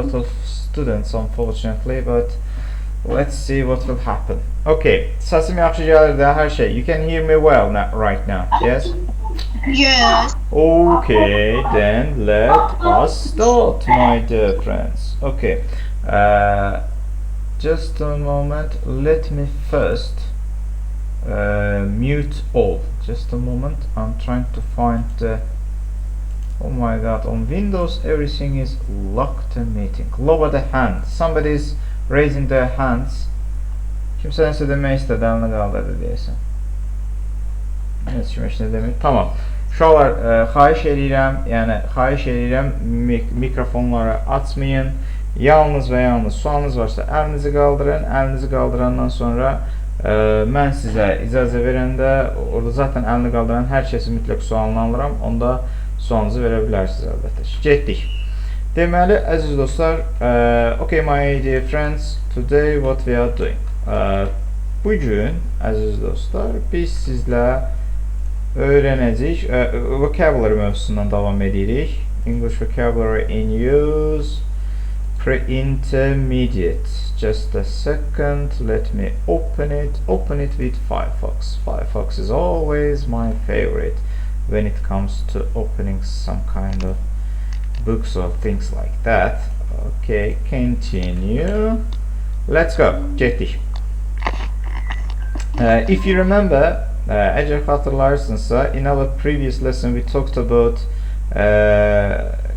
lot of students unfortunately, but let's see what will happen. Okay, səsim yaxşı gəlir də hər şey. You can hear me well right now, yes? Yes. Okay, then let us start, my dear friends. Okay, just a moment. Let me first mute all. Just a moment. I'm trying to find the. Oh my God! On Windows, everything is locked in meeting. Lower the hand. Somebody's raising their hands. Kimse nəsə demək istədi, əlini qaldırdı deyəsən. Ne demek? Tamam. Uşaqlar, xahiş edirəm, mikrofonları açmayın. Yalnız və yalnız sualınız varsa əlinizi qaldırın. Əlinizi qaldırandan sonra mən sizə icazə verəndə, orada zaten əlini qaldıran hər kəsi mütləq sualını alıram. Onda sualınızı verə bilərsiniz əlbəttə. Getdik. Deməli, əziz dostlar, okay my dear friends, today what we are doing. Bugün, əziz dostlar, biz sizlə öyrənəcəyik, vocabulary mövzusundan davam edirik. English vocabulary in use, pre-intermediate. Just a second, let me open it with Firefox. Firefox is always my favorite when it comes to opening some kind of books or things like that. Okay, continue. Let's go. Getdik. If you remember, əgər xatırlarsınızsa, in our previous lesson we talked about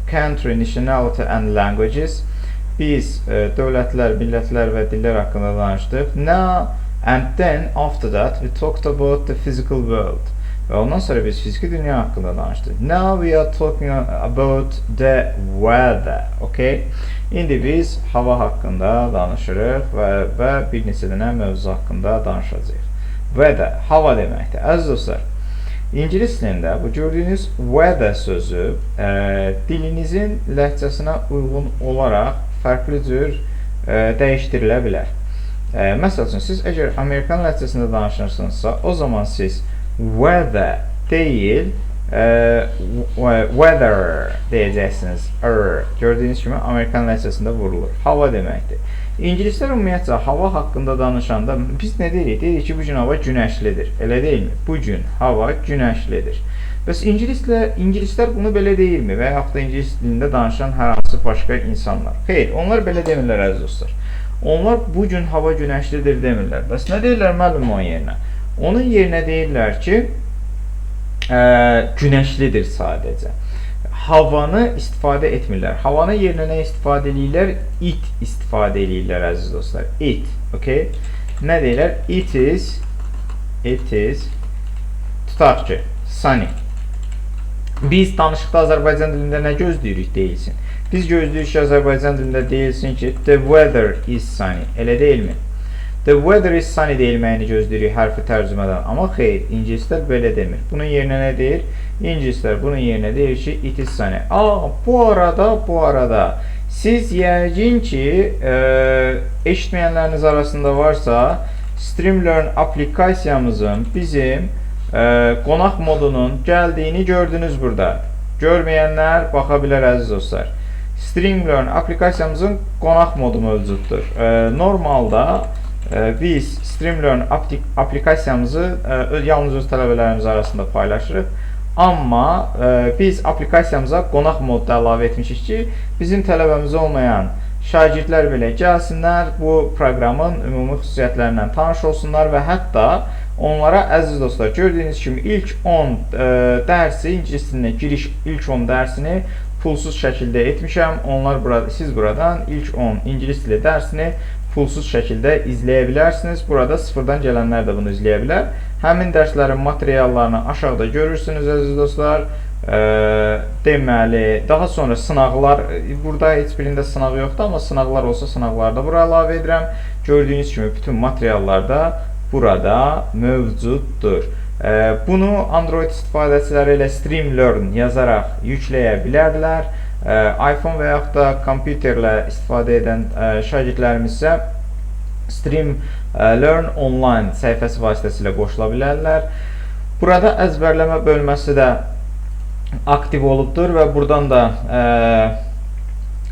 country, nationality and languages. Biz dövlətlər, millətlər və dillər haqqında danışdıq. Now and then after that we talked about the physical world. Və ondan sonra biz fiziki dünya haqqında danışdıq. Now we are talking about the weather. Okay? İndi biz hava haqqında danışırıq və bir neçə dənə mövzu haqqında danışacağıq. Weather, hava deməkdir. Əziz dostlar, İngilis dilində bu gördüyünüz weather sözü dilinizin ləhcəsinə uyğun olaraq fərqli cür dəyişdirilə bilər. Məsəl üçün, siz əgər Amerikan ləhcəsində danışırsınızsa, o zaman siz weather deyil, weather deyəcəksiniz. Gördüyünüz kimi Amerikan ləhcəsində vurulur. Hava deməkdir. İngilislər ümumiyyətcə hava haqqında danışanda biz nə deyirik? Deyirik ki, bugün hava günəşlidir. Elə deyilmi? Bugün hava günəşlidir. Bəs ingilislər bunu belə deyilmi? Və yaxud da ingilis dilində danışan hər hansı başqa insanlar? Xeyr, onlar belə demirlər, əziz dostlar. Onlar bugün hava günəşlidir demirlər. Bəs nə deyirlər müəllim onun yerinə? Onun yerinə deyirlər ki, günəşlidir sadəcə. Havanı istifadə etmirlər. Havanın yerinə nə istifadə edirlər? It istifadə edirlər, əziz dostlar. It, okay? Nə deyirlər? It is, tutaq ki, sunny. Biz danışıqda Azərbaycan dilində nə gözləyirik deyilsin? Biz gözləyirik ki, Azərbaycan dilində deyilsin ki, the weather is sunny. Elə deyilmi? The weather is sunny deyilməyini gözləyirik hərfi tərcümədən. Amma xeyr, ingilislər belə demir. Bunun yerinə nə deyir? İngilislər bunun yerinə deyir ki, it is sunny. Bu arada siz yəqin ki, eşitməyənləriniz arasında varsa, Streamlearn aplikasiyamızın bizim qonaq modunun gəldiyini gördünüz burada. Görməyənlər baxa bilər, əziz dostlar. Streamlearn aplikasiyamızın qonaq modu mövcuddur. Normalda biz Streamlearn aplikasiyamızı yalnız öz tələbələrimiz arasında paylaşırıq. Amma biz aplikasiyamıza qonaq modda əlavə etmişik ki, bizim tələbəmiz olmayan şagirdlər belə gəlsinlər, bu proqramın ümumi xüsusiyyətlərindən tanış olsunlar və hətta onlara, əziz dostlar, gördüyünüz kimi ilk 10 dərsi, ingilis dilinə giriş ilk 10 dərsini pulsuz şəkildə etmişəm. Siz buradan ilk 10 ingilis dili dərsini pulsuz şəkildə izləyə bilərsiniz. Burada sıfırdan gələnlər də bunu izləyə bilər. Həmin dərslərin materiallarını aşağıda görürsünüz, əziz dostlar. Deməli, daha sonra sınaqlar, burada heç birində sınaq yoxdur, amma sınaqlar olsa sınaqlarda bura əlavə edirəm. Gördüyünüz kimi bütün materiallar da burada mövcuddur. Bunu Android istifadəçiləri ilə Streamlearn yazaraq yükləyə bilərlər. iPhone və yaxud da kompüterlə istifadə edən şagirdlərimiz isə Streamlearn online səhifəsi vasitəsilə qoşula bilərlər. Burada əzbərləmə bölməsi də aktiv olubdur və buradan da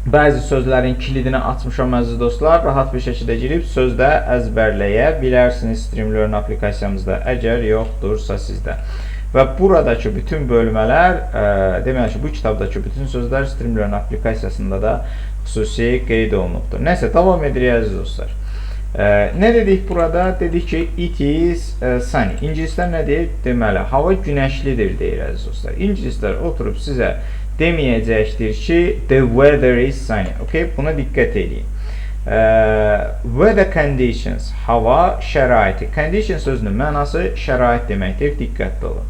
Bəzi sözlərin kilidini açmışam əziz dostlar. Rahat bir şəkildə girib sözdə əzbərləyə bilərsiniz Streamlearn aplikasiyamızda, əgər yoxdursa sizdə. Və buradakı bütün bölmələr, deməli ki, bu kitabdakı bütün sözlər Streamlearn aplikasiyasında da xüsusi qeyd olunubdur. Nəsə, davam edirik əziz dostlar. Nə dedik burada? Dedik ki, it is sunny. İngilislər nə deyir? Deməli, hava günəşlidir deyir əziz dostlar. İngilislər oturub sizə deməyəcəkdir ki, the weather is sunny. Okay? Buna diqqət edin. Weather conditions, hava şəraiti. Condition sözünün mənası şərait deməkdir. Diqqətli olun.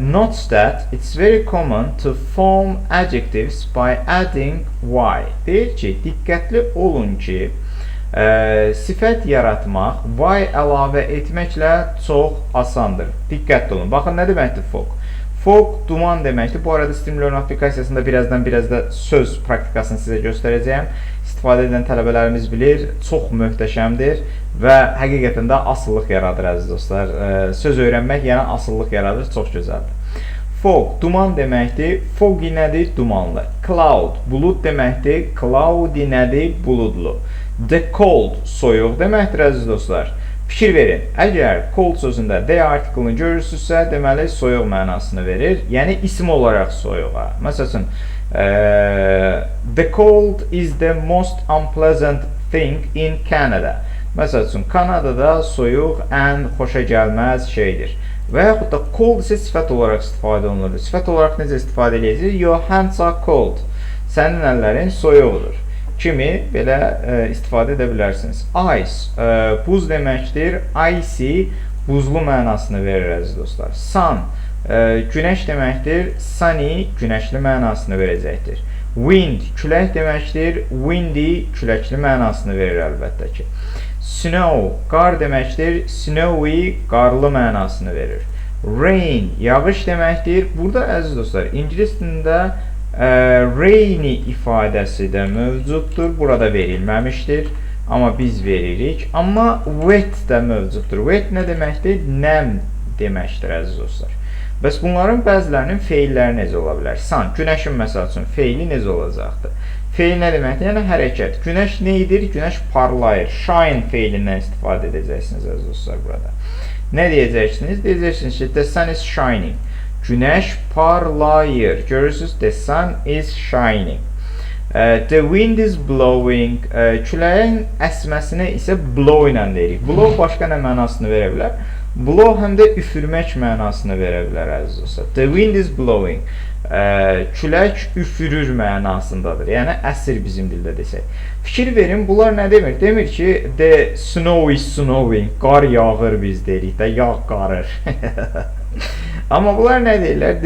Note that it's very common to form adjectives by adding y. Deyir ki, diqqətli olun ki, sifət yaratmaq y əlavə etməklə çox asandır. Diqqətli olun. Baxın, nə deməkdir fog? Fog, duman deməkdir. Bu arada Streamlearn aplikasiyasında biraz da söz praktikasını sizə göstərəcəyim. İstifadə edən tələbələrimiz bilir, çox möhtəşəmdir və həqiqətən də asıllıq yaradır əziz dostlar. Söz öyrənmək yəni asıllıq yaradır, çox gözəldir. Fog, duman deməkdir. Foggy nədir? Dumanlı. Cloud, bulud deməkdir. Cloudy nədir? Buludlu. The cold, soyuq deməkdir əziz dostlar. Fikir verin, əgər cold sözündə the article-ını görürsünüzsə, deməli soyuq mənasını verir. Yəni isim olaraq soyuğa. Məsələn, the cold is the most unpleasant thing in Canada. Məsələn, Kanadada soyuq ən xoşa gəlməz şeydir. Və yaxud da cold isə sifət olaraq istifadə olunur. Sifət olaraq necə istifadə edəcəyik? Your hands are cold. Sənin əllərin soyuqdur kimi belə istifadə edə bilərsiniz. Ice, buz deməkdir. Icy, buzlu mənasını verir əziz dostlar. Sun, günəş deməkdir. Sunny, günəşli mənasını verəcəkdir. Wind, külək deməkdir. Windy, küləkli mənasını verir əlbəttə ki. Snow, qar deməkdir. Snowy, qarlı mənasını verir. Rain, yağış deməkdir. Burada əziz dostlar, ingilis dilində rainy ifadəsi də mövcuddur. Burada verilməmişdir. Amma biz veririk. Amma wet də mövcuddur. Wet nə deməkdir? Nəm deməkdir əziz dostlar. Bəs bunların bəzilərinin feilləri necə ola bilər? Sun, günəşin məsəl üçün feili necə olacaqdır? Feil nə deməkdir? Yəni hərəkət. Günəş neydir? Günəş parlayır. Shine feilindən istifadə edəcəksiniz əziz dostlar burada. Nə deyəcəksiniz? Deyəcəksiniz ki, the sun is shining. Günəş parlayır. Görürsünüz, the sun is shining. The wind is blowing. Küləyin əsməsinə isə blow ilə deyirik. Blow başqa nə mənasını verə bilər? Blow həm də üfürmək mənasını verə bilər əziz dostlar. The wind is blowing. Külək üfürür mənasındadır. Yəni əsir bizim dildə desək. Fikir verin, bunlar nə demir? Demir ki, the snow is snowing. Qar yağır biz deyirik də, yağ qarır. Amma bunlar nə deyirlər?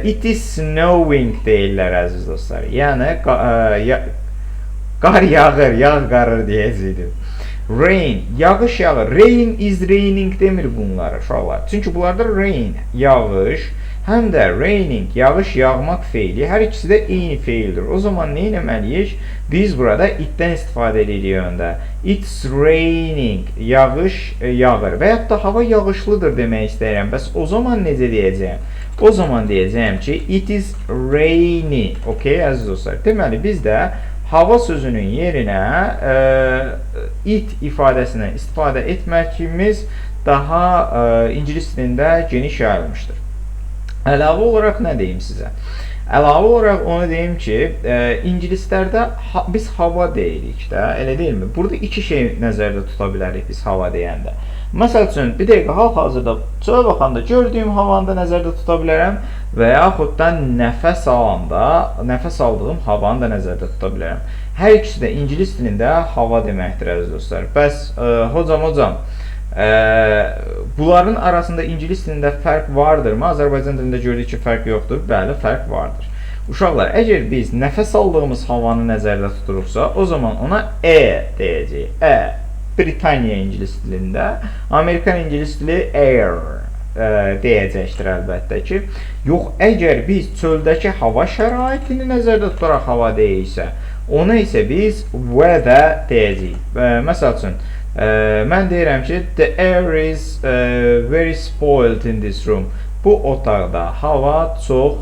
It is snowing deyirlər əziz dostlar. Yəni qar yağır, yağ qarır deyəcəkdir. Rain, yağış yağır. Rain is raining demir bunlar uşaqlar. Çünki bunlarda rain, yağış, həm də raining, yağış yağmaq feili, hər ikisi də eyni feildir. O zaman nə etməliyik? Biz burada itdən istifadə edirik öndə. It's raining, yağış yağır və yaxud da hava yağışlıdır demək istəyirəm. Bəs o zaman necə deyəcəyim? O zaman deyəcəyim ki, it is rainy. Okay, əziz dostlar. Deməli, biz də hava sözünün yerinə it ifadəsini istifadə etməkimiz daha ingilis dilində geniş yayılmışdır. Əlavə olaraq nə deyim sizə? Əlavə olaraq onu deyim ki, ingilislərdə biz hava deyirik də, elə deyilmi? Burada iki şey nəzərdə tuta bilərik biz hava deyəndə. Məsəl üçün, bir dəqiqə hal-hazırda çölə baxanda gördüyüm havanı da nəzərdə tuta bilərəm və yaxud da nəfəs aldığım havanı da nəzərdə tuta bilərəm. Hər ikisi də ingilis dilində hava deməkdir əziz dostlar. Bəs, hocam, bunların arasında ingilis dilində fərq vardırmı? Azərbaycan dilində gördük ki, fərq yoxdur. Bəli, fərq vardır. Uşaqlar, əgər biz nəfəs aldığımız havanı nəzərdə tuturuqsa, o zaman ona deyəcəyik. Britaniya ingilis dilində, Amerikan ingilis dili air deyəcəkdir əlbəttə ki. Yox, əgər biz çöldəki hava şəraitini nəzərdə tutaraq hava deyirsə, ona isə biz weather deyəcəyik. Məsəl üçün, mən deyirəm ki, the air is very spoiled in this room. Bu otaqda hava çox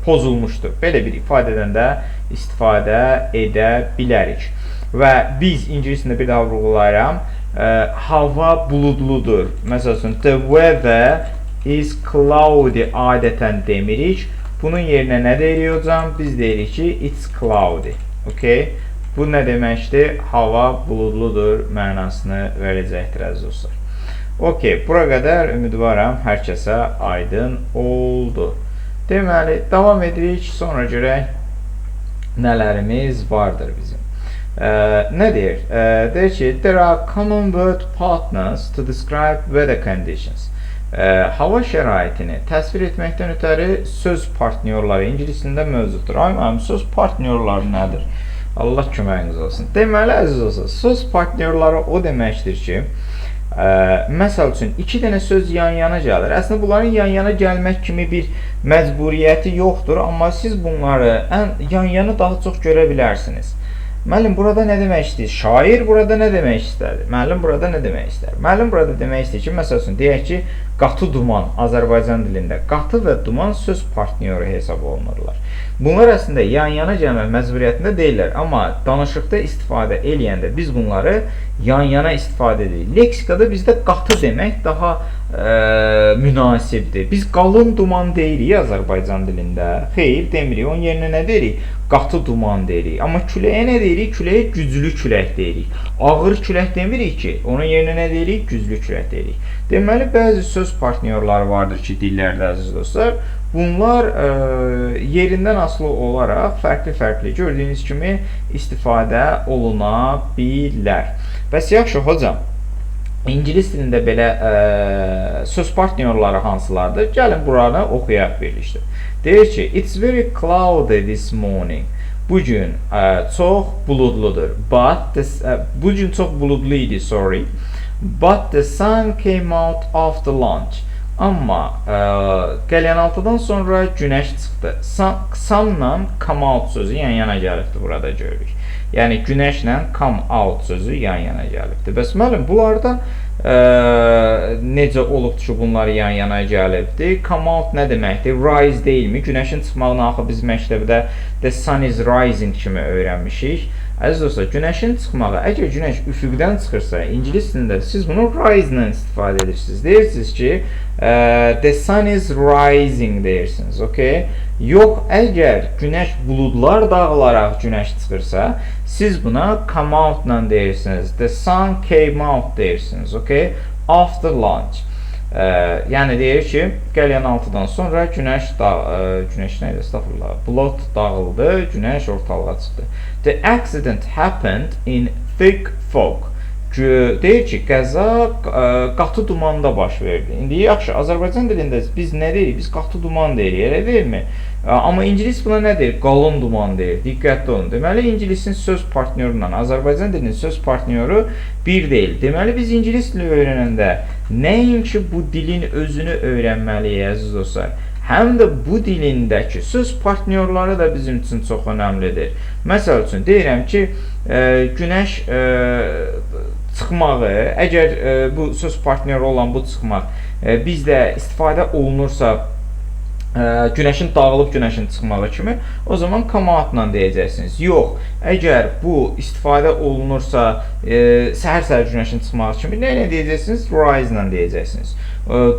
pozulmuşdur. Belə bir ifadədən də istifadə edə bilərik. Və biz ingiliscəsində bir daha vurğulayıram. Hava buludludur. Məsəl üçün, the weather is cloudy adətən demirik. Bunun yerinə nə deyirik hocam? Biz deyirik ki, it's cloudy. Okay? Bu nə deməkdir? Hava buludludur mənasını verəcəkdir əziz dostlar. Okay, bura qədər ümidvaram hər kəsə aydın oldu. Deməli, davam edirik, sonra görək nələrimiz vardır bizim. Nə deyir? Deyir ki, there are common word partners to describe weather conditions. Hava şəraitini təsvir etməkdən ötəri söz partnyorları ingiliscəsində mövcuddur. Ay mənim, söz partnyorları nədir? Allah köməyiniz olsun. Deməli, əziz olsun, söz partnyorları o deməkdir ki, məsəl üçün, iki dənə söz yan-yana gəlir. Əslində, bunların yan-yana gəlmək kimi bir məcburiyyəti yoxdur, amma siz bunları yan-yana daha çox görə bilərsiniz. Müəllim, burada nə demək istəyir? Şair burada nə demək istədi? Müəllim, burada nə demək istər? Müəllim, burada demək istəyir ki, məsəl üçün, deyək ki, qatı duman Azərbaycan dilində. Qatı və duman söz partnyoru hesab olunurlar. Bunlar əslində yan-yana gəlmək məcburiyyətində deyirlər, amma danışıqda istifadə eləyəndə biz bunları yan-yana istifadə edirik. Leksikada bizdə qatı demək daha münasibdir. Biz qalın duman deyirik Azərbaycan dilində. Xeyr, demirik. Onun yerinə nə deyirik? Qatı duman deyirik. Amma küləyə nə deyirik? Küləyə güclü külək deyirik. Ağır külək demirik ki, onun yerinə nə deyirik? Güclü külək deyirik. Deməli, bəzi söz partnyorları vardır ki, dillərdə əziz dostlar. Bunlar yerindən asılı olaraq fərqli-fərqli gördüyünüz kimi istifadə oluna bilər. Bəs yaxşı, hocam, İngilis dilində belə söz partnyorları hansılardır? Gəlin buranı oxuyaq birlikdə. Deyir ki, it's very cloudy this morning. Bugün çox buludludur. Bugün çox buludlu idi, sorry. But the sun came out after lunch. Amma qəlyanaltıdan sonra günəş çıxdı. Sunla come out sözü yan-yana gəlibdir, burada görürük. Yəni, günəşlə come out sözü yan-yana gəlibdir. Bəs müəllim, bunlarda necə olubdur ki, bunlar yan-yana gəlibdir? Come out nə deməkdir? Rise deyilmi? Günəşin çıxmağını axı biz məktəbdə the sun is rising kimi öyrənmişik. Əziz dostlar, günəşin çıxmağı, əgər günəş üfüqdən çıxırsa, ingilis dilində siz bunu rise ilə istifadə edirsiniz. Deyirsiniz ki, the sun is rising deyirsiniz, okay? Yox, əgər günəş buludlar dağılaraq günəş çıxırsa, siz buna come out ilə deyirsiniz. The sun came out deyirsiniz, okay? After lunch. Yəni deyir ki, qəlyanaltıdan sonra günəş nə idi? Estağfurullah. Bulud dağıldı, günəş ortalığa çıxdı. The accident happened in thick fog. Deyir ki, qəza qatı dumanda baş verdi. İndi yaxşı, Azərbaycan dilində biz nə deyirik? Biz qatı duman deyirik, elə deyilmi? Amma ingilis buna nə deyir? Qalın duman deyir. Diqqətli olun. Deməli, ingilisin söz partnyoruyla Azərbaycan dilinin söz partnyoru bir deyil. Deməli, biz ingilis dili öyrənəndə nəinki bu dilin özünü öyrənməliyik, əziz dostlar. Həm də bu dilindəki söz partnyorları da bizim üçün çox önəmlidir. Məsəl üçün, deyirəm ki, günəş çıxmağı, əgər bu söz partnyoru olan bu çıxmaq bizdə istifadə olunursa, günəşin dağılıb günəşin çıxmağı kimi, o zaman come out-la deyəcəksiniz. Yox, əgər bu istifadə olunursa, səhər-səhər günəşin çıxmağı kimi, nə ilə deyəcəksiniz? Rise-la deyəcəksiniz.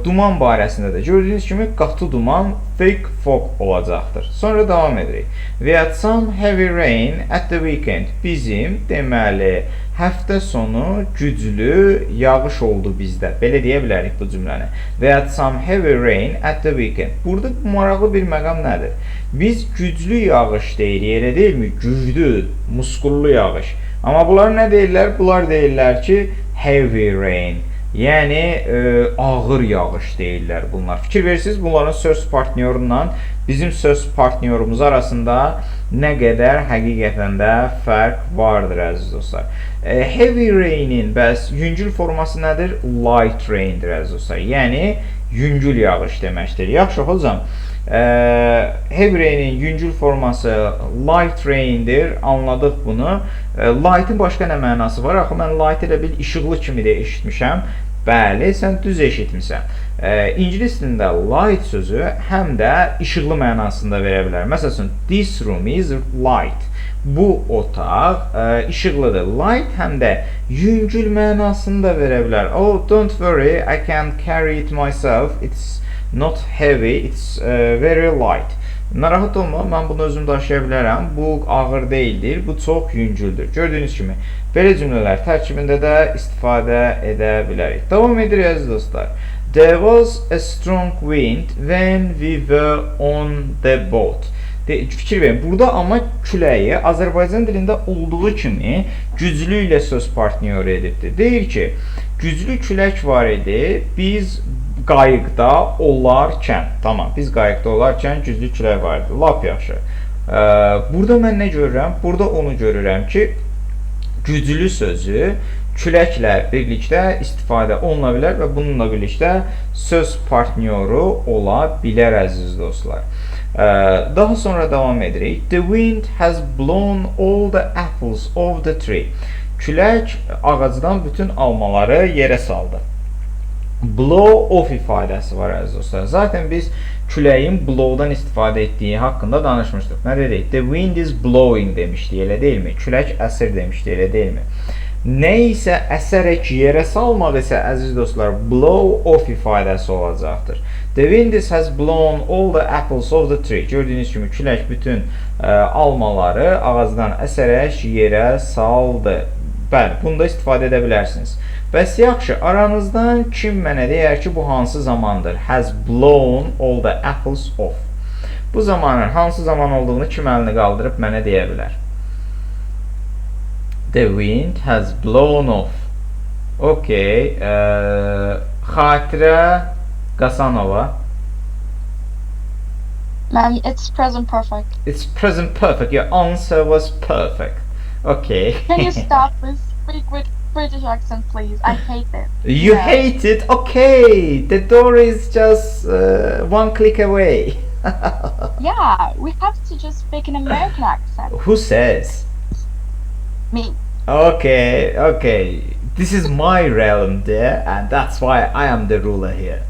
Duman barəsində də gördüyünüz kimi qatı duman, thick fog olacaqdır. Sonra davam edirik. We had some heavy rain at the weekend. Bizim, deməli, həftə sonu güclü yağış oldu bizdə. Belə deyə bilərik bu cümləni. We had some heavy rain at the weekend. Burada maraqlı bir məqam nədir? Biz güclü yağış deyirik, elə deyilmi? Güclü, muskullu yağış. Amma bunlar nə deyirlər? Bunlar deyirlər ki, heavy rain. Yəni, ağır yağış deyirlər bunlar. Fikir verirsiniz, bunların söz partnyorundan bizim söz partnyorumuz arasında nə qədər həqiqətən də fərq vardır, əziz dostlar. Heavy rain-in bəs yüngül forması nədir? Light rain-dir, əziz dostlar. Yəni, yüngül yağış deməkdir. Yaxşı, hocam, heavy rain-in yüngül forması light rain-dir, anladıq bunu. Light-in başqa nə mənası var? Axı, mən light elə bil işıqlı kimi də eşitmişəm. Bəli, sən düz eşitmisən. İngilis dilində light sözü həm də işıqlı mənasında verə bilər. Məsələn, this room is light. Bu otaq işıqlıdır. Light həm də yüngül mənasında verə bilər. Oh, don't worry, I can carry it myself. It's not heavy, it's very light. Narahat olma, mən bunu özüm daşıya bilərəm. Bu ağır deyildir, bu çox yüngüldür. Gördüyünüz kimi, belə cümlələr tərkibində də istifadə edə bilərik. Davam edirik əziz dostlar. There was a strong wind when we were on the boat. Fikir verin, burada amma küləyi Azərbaycan dilində olduğu kimi güclü ilə söz partnyoru edibdir. Deyir ki, güclü külək var idi, biz qayıqda olarkən, tamam, biz qayıqda olarkən güclü külək var idi, lap yaxşı. Burada mən nə görürəm? Burada onu görürəm ki, güclü sözü küləklə birlikdə istifadə oluna bilər və bununla birlikdə söz partnyoru ola bilər əziz dostlar. Daha sonra davam edirik. The wind has blown all the apples of the tree. Külək ağacdan bütün almaları yerə saldı. Blow off ifadəsi var əziz dostlar. Zaten biz küləyin blow'dan istifadə etdiyi haqqında danışmışdıq. Nə dedik? The wind is blowing demişdik, elə deyilmi? Külək əsir demişdik, elə deyilmi? Nə isə əsərək yerə salmaq isə əziz dostlar, blow off ifadəsi olacaqdır. The wind has blown all the apples of the tree. Gördüyünüz kimi külək bütün almaları ağacdan əsərək yerə saldı. Bəli, bunda istifadə edə bilərsiniz. Bəs yaxşı, aranızdan kim mənə deyər ki, bu hansı zamandır? Has blown all the apples off. Bu zamanın hansı zaman olduğunu kim əlini qaldırıb mənə deyə bilər? The wind has blown off. Okay. Xatirə Qasanova. It's present perfect. It's present perfect. Your answer was perfect. Okay. Can you stop this? Speak with British accent, please. I hate it. You hate it? Okay. The door is just one click away. Yeah, we have to just speak an American accent. Who says? Me. Okay, okay. This is my realm there, and that's why I am the ruler here.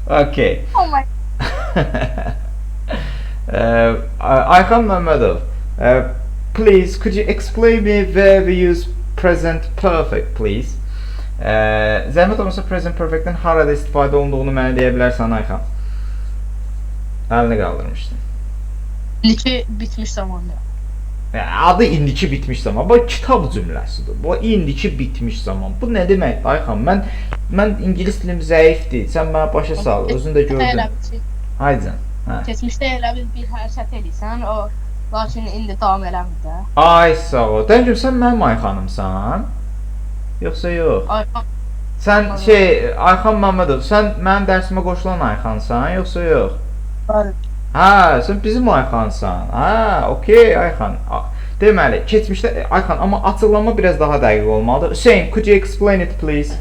Okay. Oh my. Ayxan Məmmədov, please, could you explain me where we use present perfect, please? Zəhmət olmasa present perfect'in harada istifadə olunduğunu mənə deyə bilərsən Ayxan? Əlini qaldırmışdın. İndiki bitmiş zamanda. Adı indiki bitmiş zaman. Bu kitab cümləsidir. Bu indiki bitmiş zaman. Bu nə deməkdir Ayxan? Mən ingilis dilim zəifdir. Sən mənə başa sal. Özün də gördün. Haycan. Keçmişdə elə bir hərəkət edirsən, o lakin indi davam eləmir də. Ay sağ ol. Dəncim sən mənim Ayxanımsan? Yoxsa yox? Ayxan. Sən Ayxan Məmmədov, sən mənim dərsimə qoşulan Ayxansan, yoxsa yox? Bəli. Hə, sən bizim Ayxansan. Hə, okey Ayxan. Deməli, keçmişdə Ayxan, amma açıqlama biraz daha dəqiq olmalıdır. Hüseyn, could you explain it please?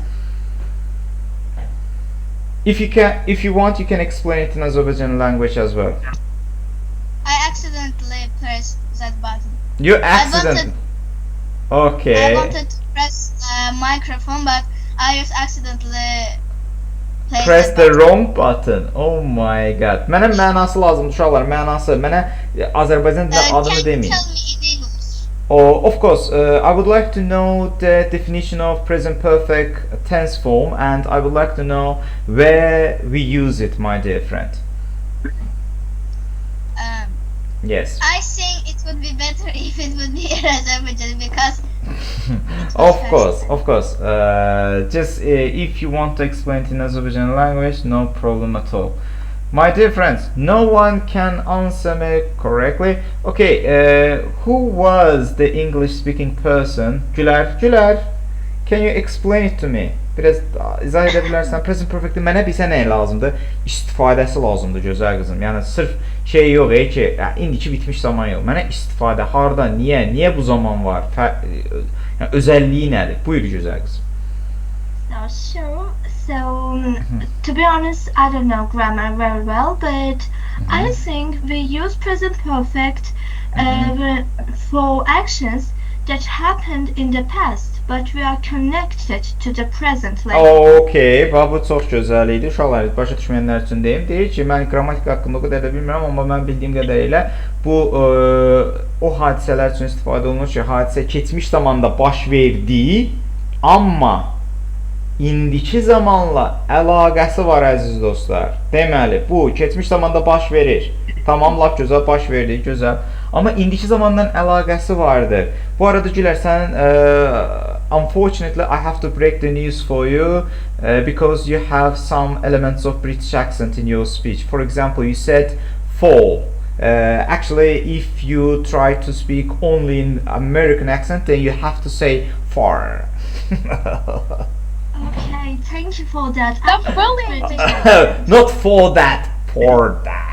If you want, you can explain it in Azerbaijani language as well. I accidentally pressed that button. You accidentally. Okay. I wanted to press the microphone, but I just accidentally press the wrong button. Oh my god. Mənə mənası lazımdır uşaqlar, mənası. Mənə Azərbaycan dilində adını deməyin. Can you tell me in English? Oh, of course. I would like to know the definition of present perfect tense form, and I would like to know where we use it, my dear friend. Yes. I think it would be better if it would be in Azerbaijan because of course. Just if you want to explain it in Azerbaijani language, no problem at all. My dear friends, no one can answer me correctly. Okay, who was the English-speaking person? Gülər, can you explain it to me? Biraz izah edə bilərsən. Present perfect'in mənə bilsə nə lazımdır? İstifadəsi lazımdır gözəl qızım. Yəni sırf şey yox ki, indiki bitmiş zaman yox. Mənə istifadə harda, niyə bu zaman var? Yəni özəlliyi nədir? Buyur gözəl qızım. So to be honest, I don't know grammar very well, but I think we use present perfect for actions that happened in the past, but we are connected to the present. Like Okay, bax bu çox gözəl idi. Uşaqlar, başa düşməyənlər üçün deyim. Deyir ki, mən qrammatika haqqında o qədər də bilmirəm, amma mən bildiyim qədərilə bu o hadisələr üçün istifadə olunur ki, hadisə keçmiş zamanda baş verdi, amma indiki zamanla əlaqəsi var əziz dostlar. Deməli, bu keçmiş zamanda baş verir. Tamam, lap gözəl baş verdi, gözəl. Amma indiki zamandan əlaqəsi vardır. Bu arada Gülər, sən unfortunately I have to break the news for you because you have some elements of British accent in your speech. For example, you said fall. Actually, if you try to speak only in American accent, then you have to say far. okay, thank you for that. That's brilliant. Not for that, for that.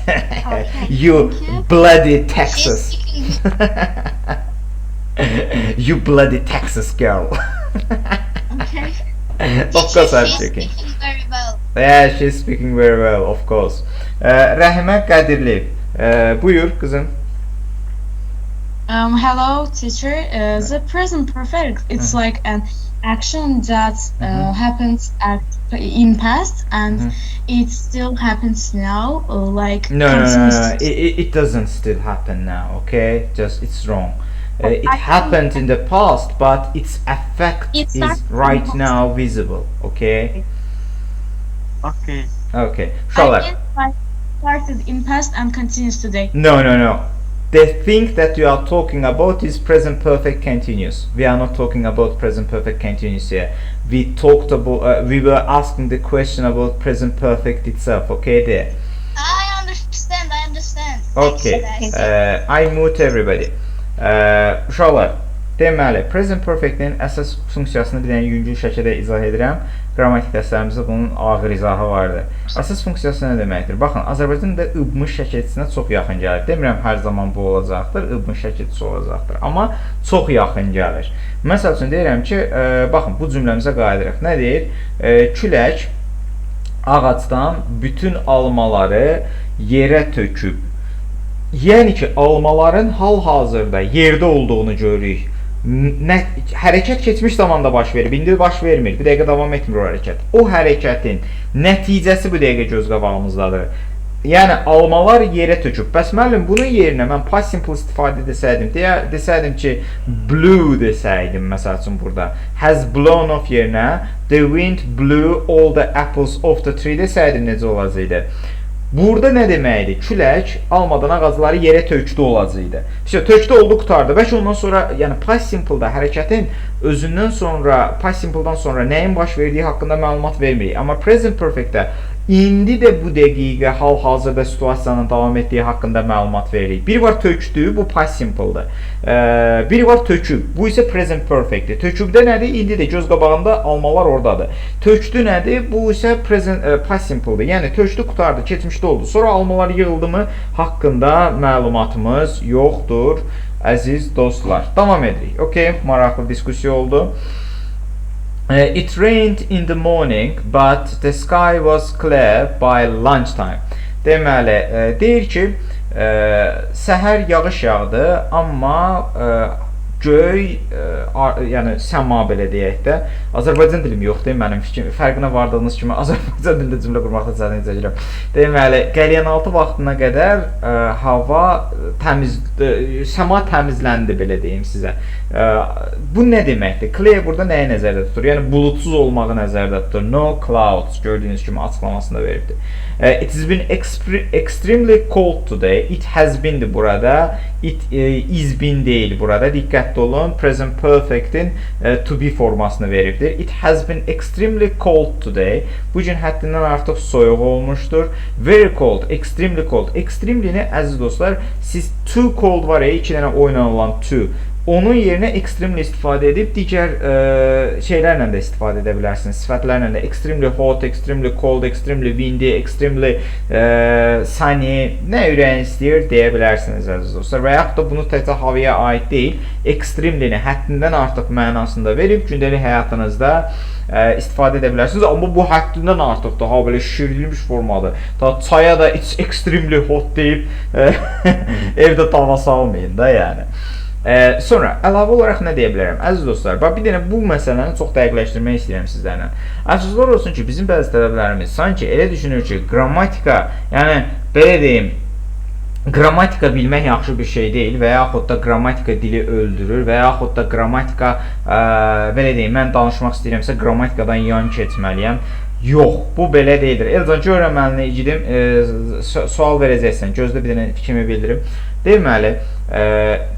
Okay, You thank you. bloody She's Texas. speaking You bloody Texas girl. Okay. Of course I'm she's joking. speaking very well. Yeah, she's speaking very well, of course. Rəhimə Qədirli. Buyur kızım. Hello, teacher. The present perfect. It's like an action that happens in past and it still happens now. Like No. continuous- It doesn't still happen now, okay? Just, it's wrong. It I happened in the past, but its effect It is started in right past. now visible, okay? Okay. Okay. I Uşaqlar. guess like started in past and continues today. No. The thing that you are talking about is present perfect continuous. We are not talking about present perfect continuous here. We talked about, we were asking the question about present perfect itself, okay there? I understand. Okay, Thanks, guys. I mute everybody. Uşaqlar, deməli, present perfect-in əsas funksiyasını bir dənə yüngül şəkildə izah edirəm. Qrammatik dərslərimizdə bunun ağır izahı vardır. Əsas funksiyası nə deməkdir? Baxın, Azərbaycanda ıbmış şəkilçisinə çox yaxın gəlir. Demirəm, hər zaman bu olacaqdır, ıbmış şəkilçisi olacaqdır. Amma çox yaxın gəlir. Məsəl üçün deyirəm ki, baxın, bu cümləmizə qayıdırıq. Nə deyir? Külək ağacdan bütün almaları yerə töküb. Yəni ki, almaların hal-hazırda yerdə olduğunu görürük. Hərəkət keçmiş zamanda baş verir, indi baş vermir, bir dəqiqə davam etmir o hərəkət. O hərəkətin nəticəsi bu dəqiqə göz qabağımızdadır. Yəni, almalar yerə töküb. Bəs müəllim, bunun yerinə mən past simple istifadə desəydim, desəydim ki, blew desəydim, məsəl üçün burada. Has blown off yerinə, the wind blew all the apples off the tree desəydim, necə olacaqdı? Burada nə deməkdir? Külək almadan ağacları yerə tökdü olacaqdı. İşte tökdü oldu, qutardı. Bəlkə ondan sonra, yəni past simple-da hərəkətin özündən sonra, past simple-dan sonra nəyin baş verdiyi haqqında məlumat vermirik. Amma present perfect-də indi də bu dəqiqə hal-hazırda situasiyanın davam etdiyi haqqında məlumat veririk. Biri var tökdü, bu past simple-dır. Biri var töküb, bu isə present perfect-dir. Tökübdə nədir? İndi də göz qabağında almalar oradadır. Tökdü nədir? Bu isə present past simple-dır. Yəni tökdü, qutardı, keçmişdə oldu. Sonra almalar yığıldı mı haqqında məlumatımız yoxdur, əziz dostlar. Davam edirik. Okay, maraqlı diskussiya oldu. It rained in the morning, but the sky was clear by lunchtime. Deməli, deyir ki, səhər yağış yağdı, amma göy, yəni səma belə deyək də, Azərbaycan dilim yoxdur mənim fikrim, fərqinə vardığınız kimi Azərbaycan dilində cümlə qurmaqda çətin çəkirəm. Deməli, qəlyanaltı vaxtına qədər hava səma təmizləndi, belə deyim sizə. Bu nə deməkdir? Clear burada nəyə nəzərdə tutur? Yəni bulutsuz olmağı nəzərdə tutur. No clouds, gördüyünüz kimi açıqlamasında veribdir. It has been extremely cold today. It has been'dir burada. It is been deyil burada. Diqqətli olun. Present perfect'in to be formasını veribdir. It has been extremely cold today. Bu gün həddindən artıq soyuq olmuşdur. Very cold, extremely cold. Extremely-ni əziz dostlar, siz too cold var ya, 2 dənə oynanılan too. Onun yerinə extremely istifadə edib digər şeylərlə də istifadə edə bilərsiniz. Sifətlərlə də extremely hot, extremely cold, extremely windy, extremely sunny, nə ürəyin istəyir deyə bilərsiniz əziz dostlar. Və yaxud da bunu təkcə havaya aid deyil, extremely-ni həddindən artıq mənasında verib gündəlik həyatınızda istifadə edə bilərsiniz. Amma bu həddindən artıq daha belə şişirilmiş formadır. Daha çaya da it's extremely hot deyib evdə tava salmayın da yəni. Sonra əlavə olaraq nə deyə bilərəm? Əziz dostlar, bax bir dənə bu məsələni çox dəqiqləşdirmək istəyirəm sizlərlə. Əfsuslar olsun ki, bizim bəzi tələbələrimiz sanki elə düşünür ki, qrammatika, yəni belə deyim, qrammatika bilmək yaxşı bir şey deyil və yaxud da qrammatika dili öldürür və yaxud da qrammatika, belə deyim, mən danışmaq istəyirəmsə qrammatikadan yan keçməliyəm. Yox, bu belə deyildir. Elcan, görürəm əlini igidim, sual verəcəksən, gözlə bir dənə fikrimi bildirim. Deməli,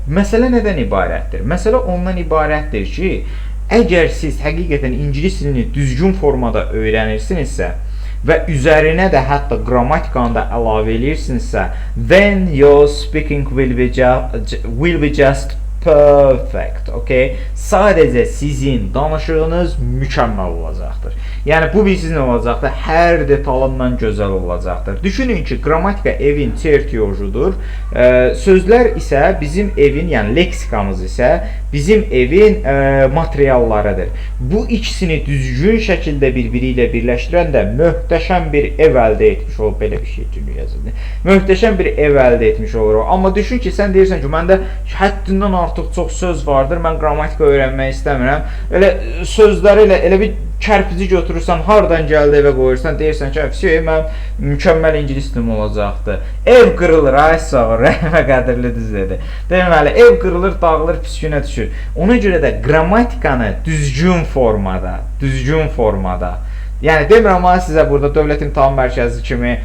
məsələ nədən ibarətdir? Məsələ ondan ibarətdir ki, əgər siz həqiqətən ingilis dilini düzgün formada öyrənirsinizsə və üzərinə də hətta qrammatikanı da əlavə edirsinizsə, then your speaking will be just perfect, okay? Sadəcə sizin danışığınız mükəmməl olacaqdır. Yəni, bu bir sizin olacaqdır, hər detalından gözəl olacaqdır. Düşünün ki, qrammatika evin tertiyojudur, sözlər isə bizim evin, yəni leksikamız isə bizim evin materiallarıdır. Bu ikisini düzgün şəkildə bir-biri ilə birləşdirən də möhtəşəm bir ev əldə etmiş olur. Belə bir şey cümlə yazıldı. Möhtəşəm bir ev əldə etmiş olur. Amma düşün ki, sən deyirsən ki, məndə həddindən artıq çox söz vardır, mən qrammatika öyrənmək istəmirəm. Elə sözləri elə bir kərpici götürürsən, hardan gəldi evə qoyursan, deyirsən ki, mən mükəmməl ingilis dilim olacaqdır. Ev qırılır, ay sağ ol, rəhmə qədərli düz dedi. Deməli, ev qırılır, dağılır, pis günə düşür. Ona görə də qrammatikanı düzgün formada, yəni demirəm amma sizə burada Dövlət İmtahan Mərkəzi kimi,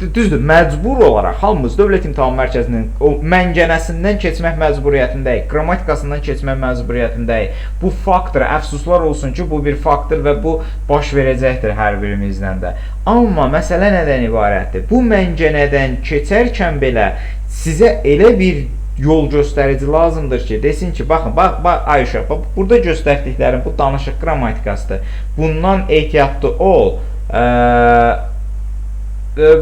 düzdür, məcbur olaraq hamımız Dövlət İmtahan Mərkəzinin o məngənəsindən keçmək məcburiyyətindəyik, qrammatikasından keçmək məcburiyyətindəyik. Bu faktdır, əfsuslar olsun ki, bu bir faktdır və bu baş verəcəkdir hər birimizdən də. Amma məsələ nədən ibarətdir? Bu məngənədən keçərkən belə sizə elə bir yol göstərici lazımdır ki, desin ki, baxın, bax Ayşə, burada göstərdiklərim bu danışıq qrammatikasıdır. Bundan ehtiyatlı ol.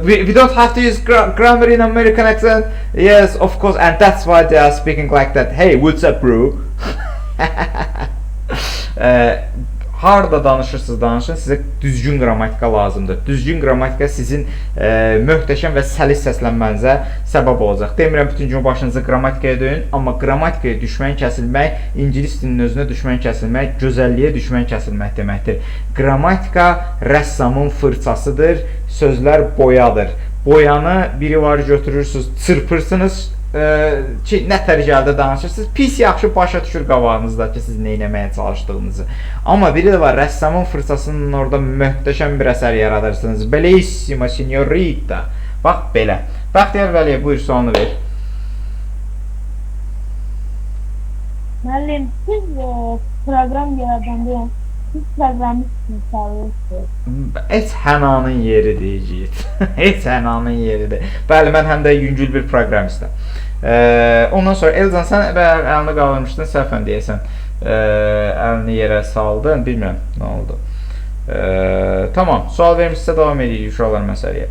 We don't have to use grammar in American accent. Yes, of course, and that's why they are speaking like that. Hey, what's up, bro? Harda danışırsınız, danışın, sizə düzgün qrammatika lazımdır. Düzgün qrammatika sizin möhtəşəm və səlis səslənmənizə səbəb olacaq. Demirəm, bütün gün başınızı qrammatikaya döyün, amma qrammatikaya düşmən kəsilmək, ingilis dilinin özünə düşmən kəsilmək, gözəlliyə düşmən kəsilmək deməkdir. Qrammatika rəssamın fırçasıdır, sözlər boyadır. Boyanı biri var götürürsünüz, çırpırsınız, ki, nətər gəldə danışırsınız, pis yaxşı başa düşür qabağınızda ki, siz nə eləməyə çalışdığınızı. Amma biri də var, rəssamın fırçasının orada möhtəşəm bir əsər yaradırsınız. Bellissima signorita. Bax, belə. Bəxtiyar Vəliyev, buyur, sualını ver. Müəllim, siz proqram yaradanda siz proqramı çağırırsınız. Heç hənanın yeridir, Yiğit. Heç hənanın yeridir. Bəli, mən həm də yüngül bir proqramistəm. Ondan sonra, Elcan, sən əlini qaldırmışdın, səhvən deyəsən. Əlini yerə saldın, bilmirəm, nə oldu. Tamam, sual vermişsə davam edirik uşaqlar məsələyə.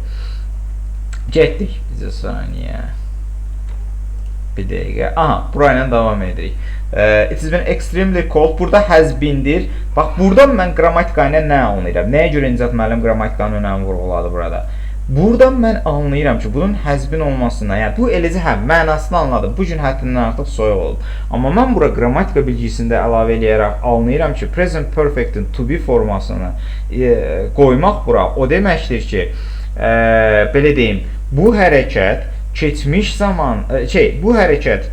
Getdik bizə saniyə. Bir dəqiqə. Aha, burayla davam edirik. It has been extremely cold. Burada has been'dir. Bax, burada mən qrammatika ilə nə anlayıram? Nəyə görə İncat müəllim qrammatikanın önəmini vurğuladı burada? Buradan mən anlayıram ki, bunun has been olmasına, yəni bu eləcə mənasını anladım. Bu gün həddindən artıq soyuq olub. Amma mən bura qrammatika bilgisində əlavə eləyərək anlayıram ki, present perfect'in to be formasını qoymaq bura o deməkdir ki, belə deyim, bu hərəkət keçmiş zaman, bu hərəkət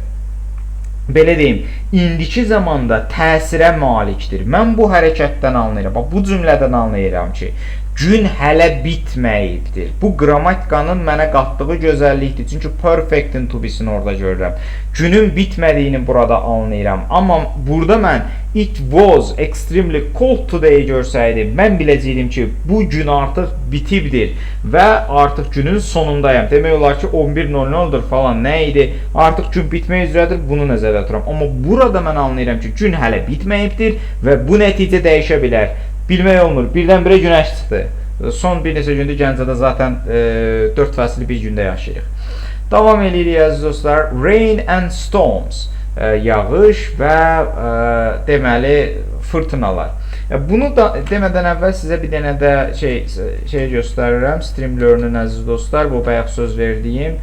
belə deyim, indiki zamanda təsirə malikdir. Mən bu hərəkətdən anlayıram. Bax, bu cümlədən anlayıram ki, gün hələ bitməyibdir. Bu qrammatikanın mənə qatdığı gözəllikdir. Çünki perfect'in to be-sini orada görürəm. Günün bitmədiyini burada anlayıram. Amma burada mən it was extremely cold today görsəydim, mən biləcəydim ki, bu gün artıq bitibdir və artıq günün sonundayım. Demək olar ki, 11:00'dur falan, nə idi? Artıq gün bitmək üzrədir, bunu nəzərdə tuturam. Amma burada mən anlayıram ki, gün hələ bitməyibdir və bu nəticə dəyişə bilər. Bilmək olmur, birdən-birə günəş çıxdı. Son bir neçə gündür Gəncədə zaten 4 fəsli bir gündə yaşayırıq. Davam edirik əziz dostlar. Rain and storms. Yağış və deməli fırtınalar. Bunu da demədən əvvəl sizə bir dənə də şey göstərirəm. Streamlearn-ın əziz dostlar, bu bayaq söz verdiyim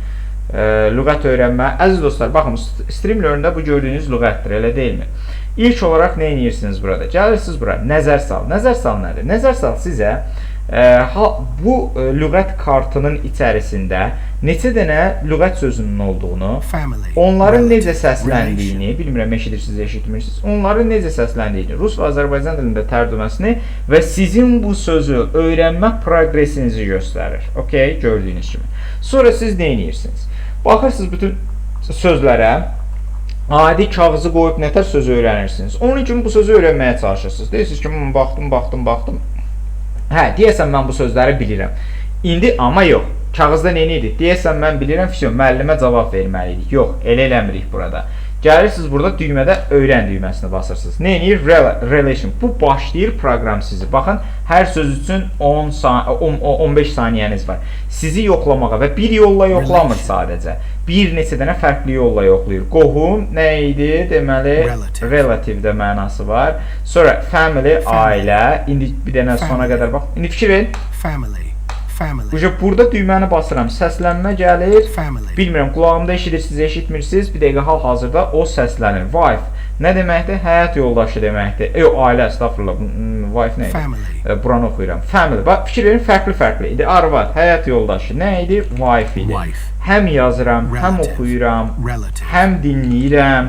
lüğət öyrənmə. Əziz dostlar, baxın, Streamlearn-da bu gördüyünüz lüğətdir, elə deyilmi? İlk olaraq nə edirsiniz burada? Gəlirsiniz bura, nəzər sal. Nəzər sal nədir? Nəzər sal sizə bu lüğət kartının içərisində neçə dənə lüğət sözünün olduğunu, onların necə səsləndiyini, bilmirəm, eşidirsiniz, eşitmirsiniz, onların necə səsləndiyini, Rus və Azərbaycan dilində tərcüməsini və sizin bu sözü öyrənmə progresinizi göstərir. Okay, gördüyünüz kimi. Sonra siz nə edirsiniz? Baxırsınız bütün sözlərə, adi kağızı qoyub nətər sözü öyrənirsiniz. Onun üçün bu sözü öyrənməyə çalışırsınız. Deyirsiniz ki, baxdım. Hə, deyəsən mən bu sözləri bilirəm. İndi amma yox. Kağızda nə idi? Deyəsən mən bilirəm, müəllimə cavab verməliydik. Yox, elə eləmirik burada. Gəlirsiniz burada düymədə öyrən düyməsini basırsınız. Nə edir? Relation. Bu başlayır proqram sizi. Baxın, hər söz üçün 15 saniyəniz var. Sizi yoxlamağa və bir yolla yoxlamır sadəcə. Bir neçə dənə fərqli yolla yoxlayır. Qohum nə idi? Deməli, relative də mənası var. Sonra family, ailə. İndi bir dənə sona qədər bax. İndi fikir verin. Burada düyməni basıram, səslənmə gəlir. Bilmirəm, qulağımda eşidirsiniz, eşitmirsiniz. Bir dəqiqə hal-hazırda o səslənir. Wife nə deməkdir? Həyat yoldaşı deməkdir. Yox, ailə, estağfurullah. Wife nə idi? Buranı oxuyuram. Family. Bax, fikir verin, fərqli-fərqli idi. Arvad, həyat yoldaşı nə idi? Wife idi. Həm yazıram, həm oxuyuram, həm dinləyirəm.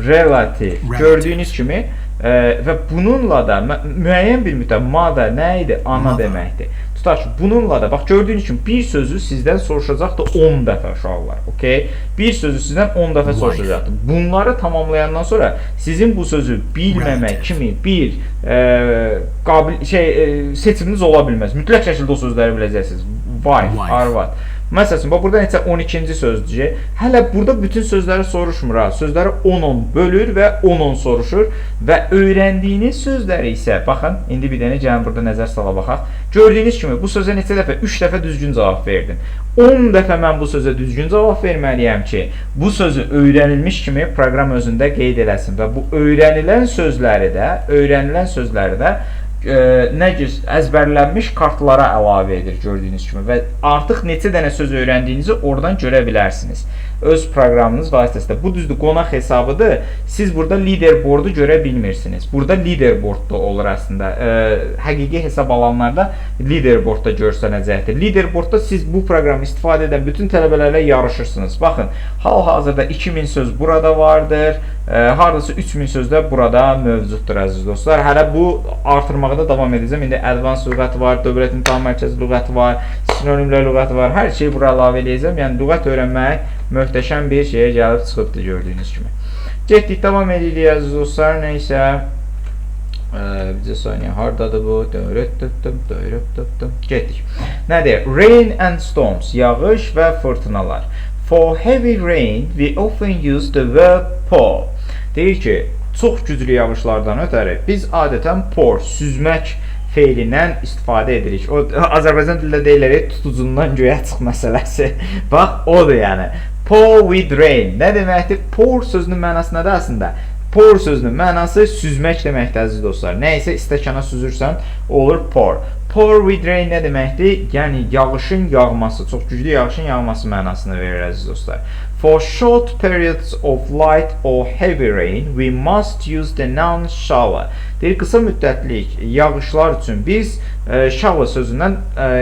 Relative. Gördüyünüz kimi və bununla da müəyyən bir müddət mother nə idi? Ana deməkdir. Tutaq ki, bununla da, bax gördüyünüz kimi bir sözü sizdən soruşacaqdır 10 dəfə uşaqlar, okey? Bir sözü sizdən 10 dəfə soruşacaqdır. Bunları tamamlayandan sonra sizin bu sözü bilməmək kimi bir seçiminiz ola bilməz. Mütləq şəkildə o sözləri biləcəksiniz. Wife, arvad. Məsələn, burada neçə 12-ci sözdür. Hələ burada bütün sözləri soruşmur ha. Sözləri 10-10 bölür və 10-10 soruşur və öyrəndiyiniz sözləri isə, baxın, indi bir dənə gəlin burada nəzər sala baxaq. Gördüyünüz kimi bu sözə neçə dəfə? 3 dəfə düzgün cavab verdim. 10 dəfə mən bu sözə düzgün cavab verməliyəm ki, bu sözü öyrənilmiş kimi proqram özündə qeyd eləsin və bu öyrənilən sözləri də əzbərlənmiş kartlara əlavə edir gördüyünüz kimi və artıq neçə dənə söz öyrəndiyinizi oradan görə bilərsiniz. Öz proqramınız vasitəsilə. Bu düzdür, qonaq hesabıdır. Siz burada leaderboardu görə bilmirsiniz. Burada leaderboard da olur əslində. Həqiqi hesab alanlarda leaderboardda görsənəcəkdir. Leaderboardda siz bu proqramı istifadə edən bütün tələbələrlə yarışırsınız. Baxın, hal-hazırda 2000 söz burada vardır. Hardasa 3000 söz də burada mövcuddur əziz dostlar. Hələ bu artırmağa da davam edəcəm. İndi advanced lüğəti var, Dövlət İmtahan Mərkəzi lüğəti var, sinonimlər lüğəti var. Hər şeyi bura əlavə edəcəm. Yəni lüğət öyrənmək möhtəşəm bir şeyə gəlib çıxıbdır gördüyünüz kimi. Getdik, davam edirik əziz dostlar. Nəysə, bizə saniyə, hardadır bu? Getdik. Nədir? Rain and storms, yağış və fırtınalar. For heavy rain, we often use the verb pour. Deyir ki, çox güclü yağışlardan ötəri biz adətən pour, süzmək feilindən istifadə edirik. O, Azərbaycan dilində deyilir, tutucundan göyə çıx məsələsi. Bax, odur yəni. Pour with rain. Nə deməkdir? Pour sözünün mənası nədir əslində? Pour sözünün mənası süzmək deməkdir əziz dostlar. Nəysə stəkana süzürsən, olur pour. Pour with rain nə deməkdir? Yəni yağışın yağması, çox güclü yağışın yağması mənasını verir əziz dostlar. For short periods of light or heavy rain, we must use the noun shower. Deyir, qısa müddətlik yağışlar üçün biz shower sözündən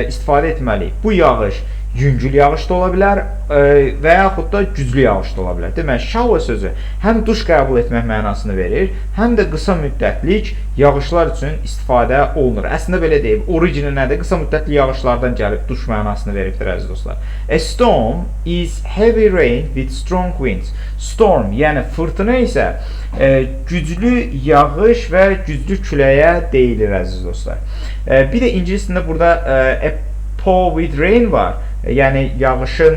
istifadə etməliyik. Bu yağış yüngül yağış da ola bilər və yaxud da güclü yağış da ola bilər. Demək, shower sözü həm duş qəbul etmək mənasını verir, həm də qısa müddətlik yağışlar üçün istifadə olunur. Əslində belə deyib, origini nədir? Qısa müddətli yağışlardan gəlib duş mənasını veribdir əziz dostlar. A storm is heavy rain with strong winds. Storm, yəni fırtına isə güclü yağış və güclü küləyə deyilir əziz dostlar. Bir də ingiliscəsində burada a pour with rain var. Yəni yağışın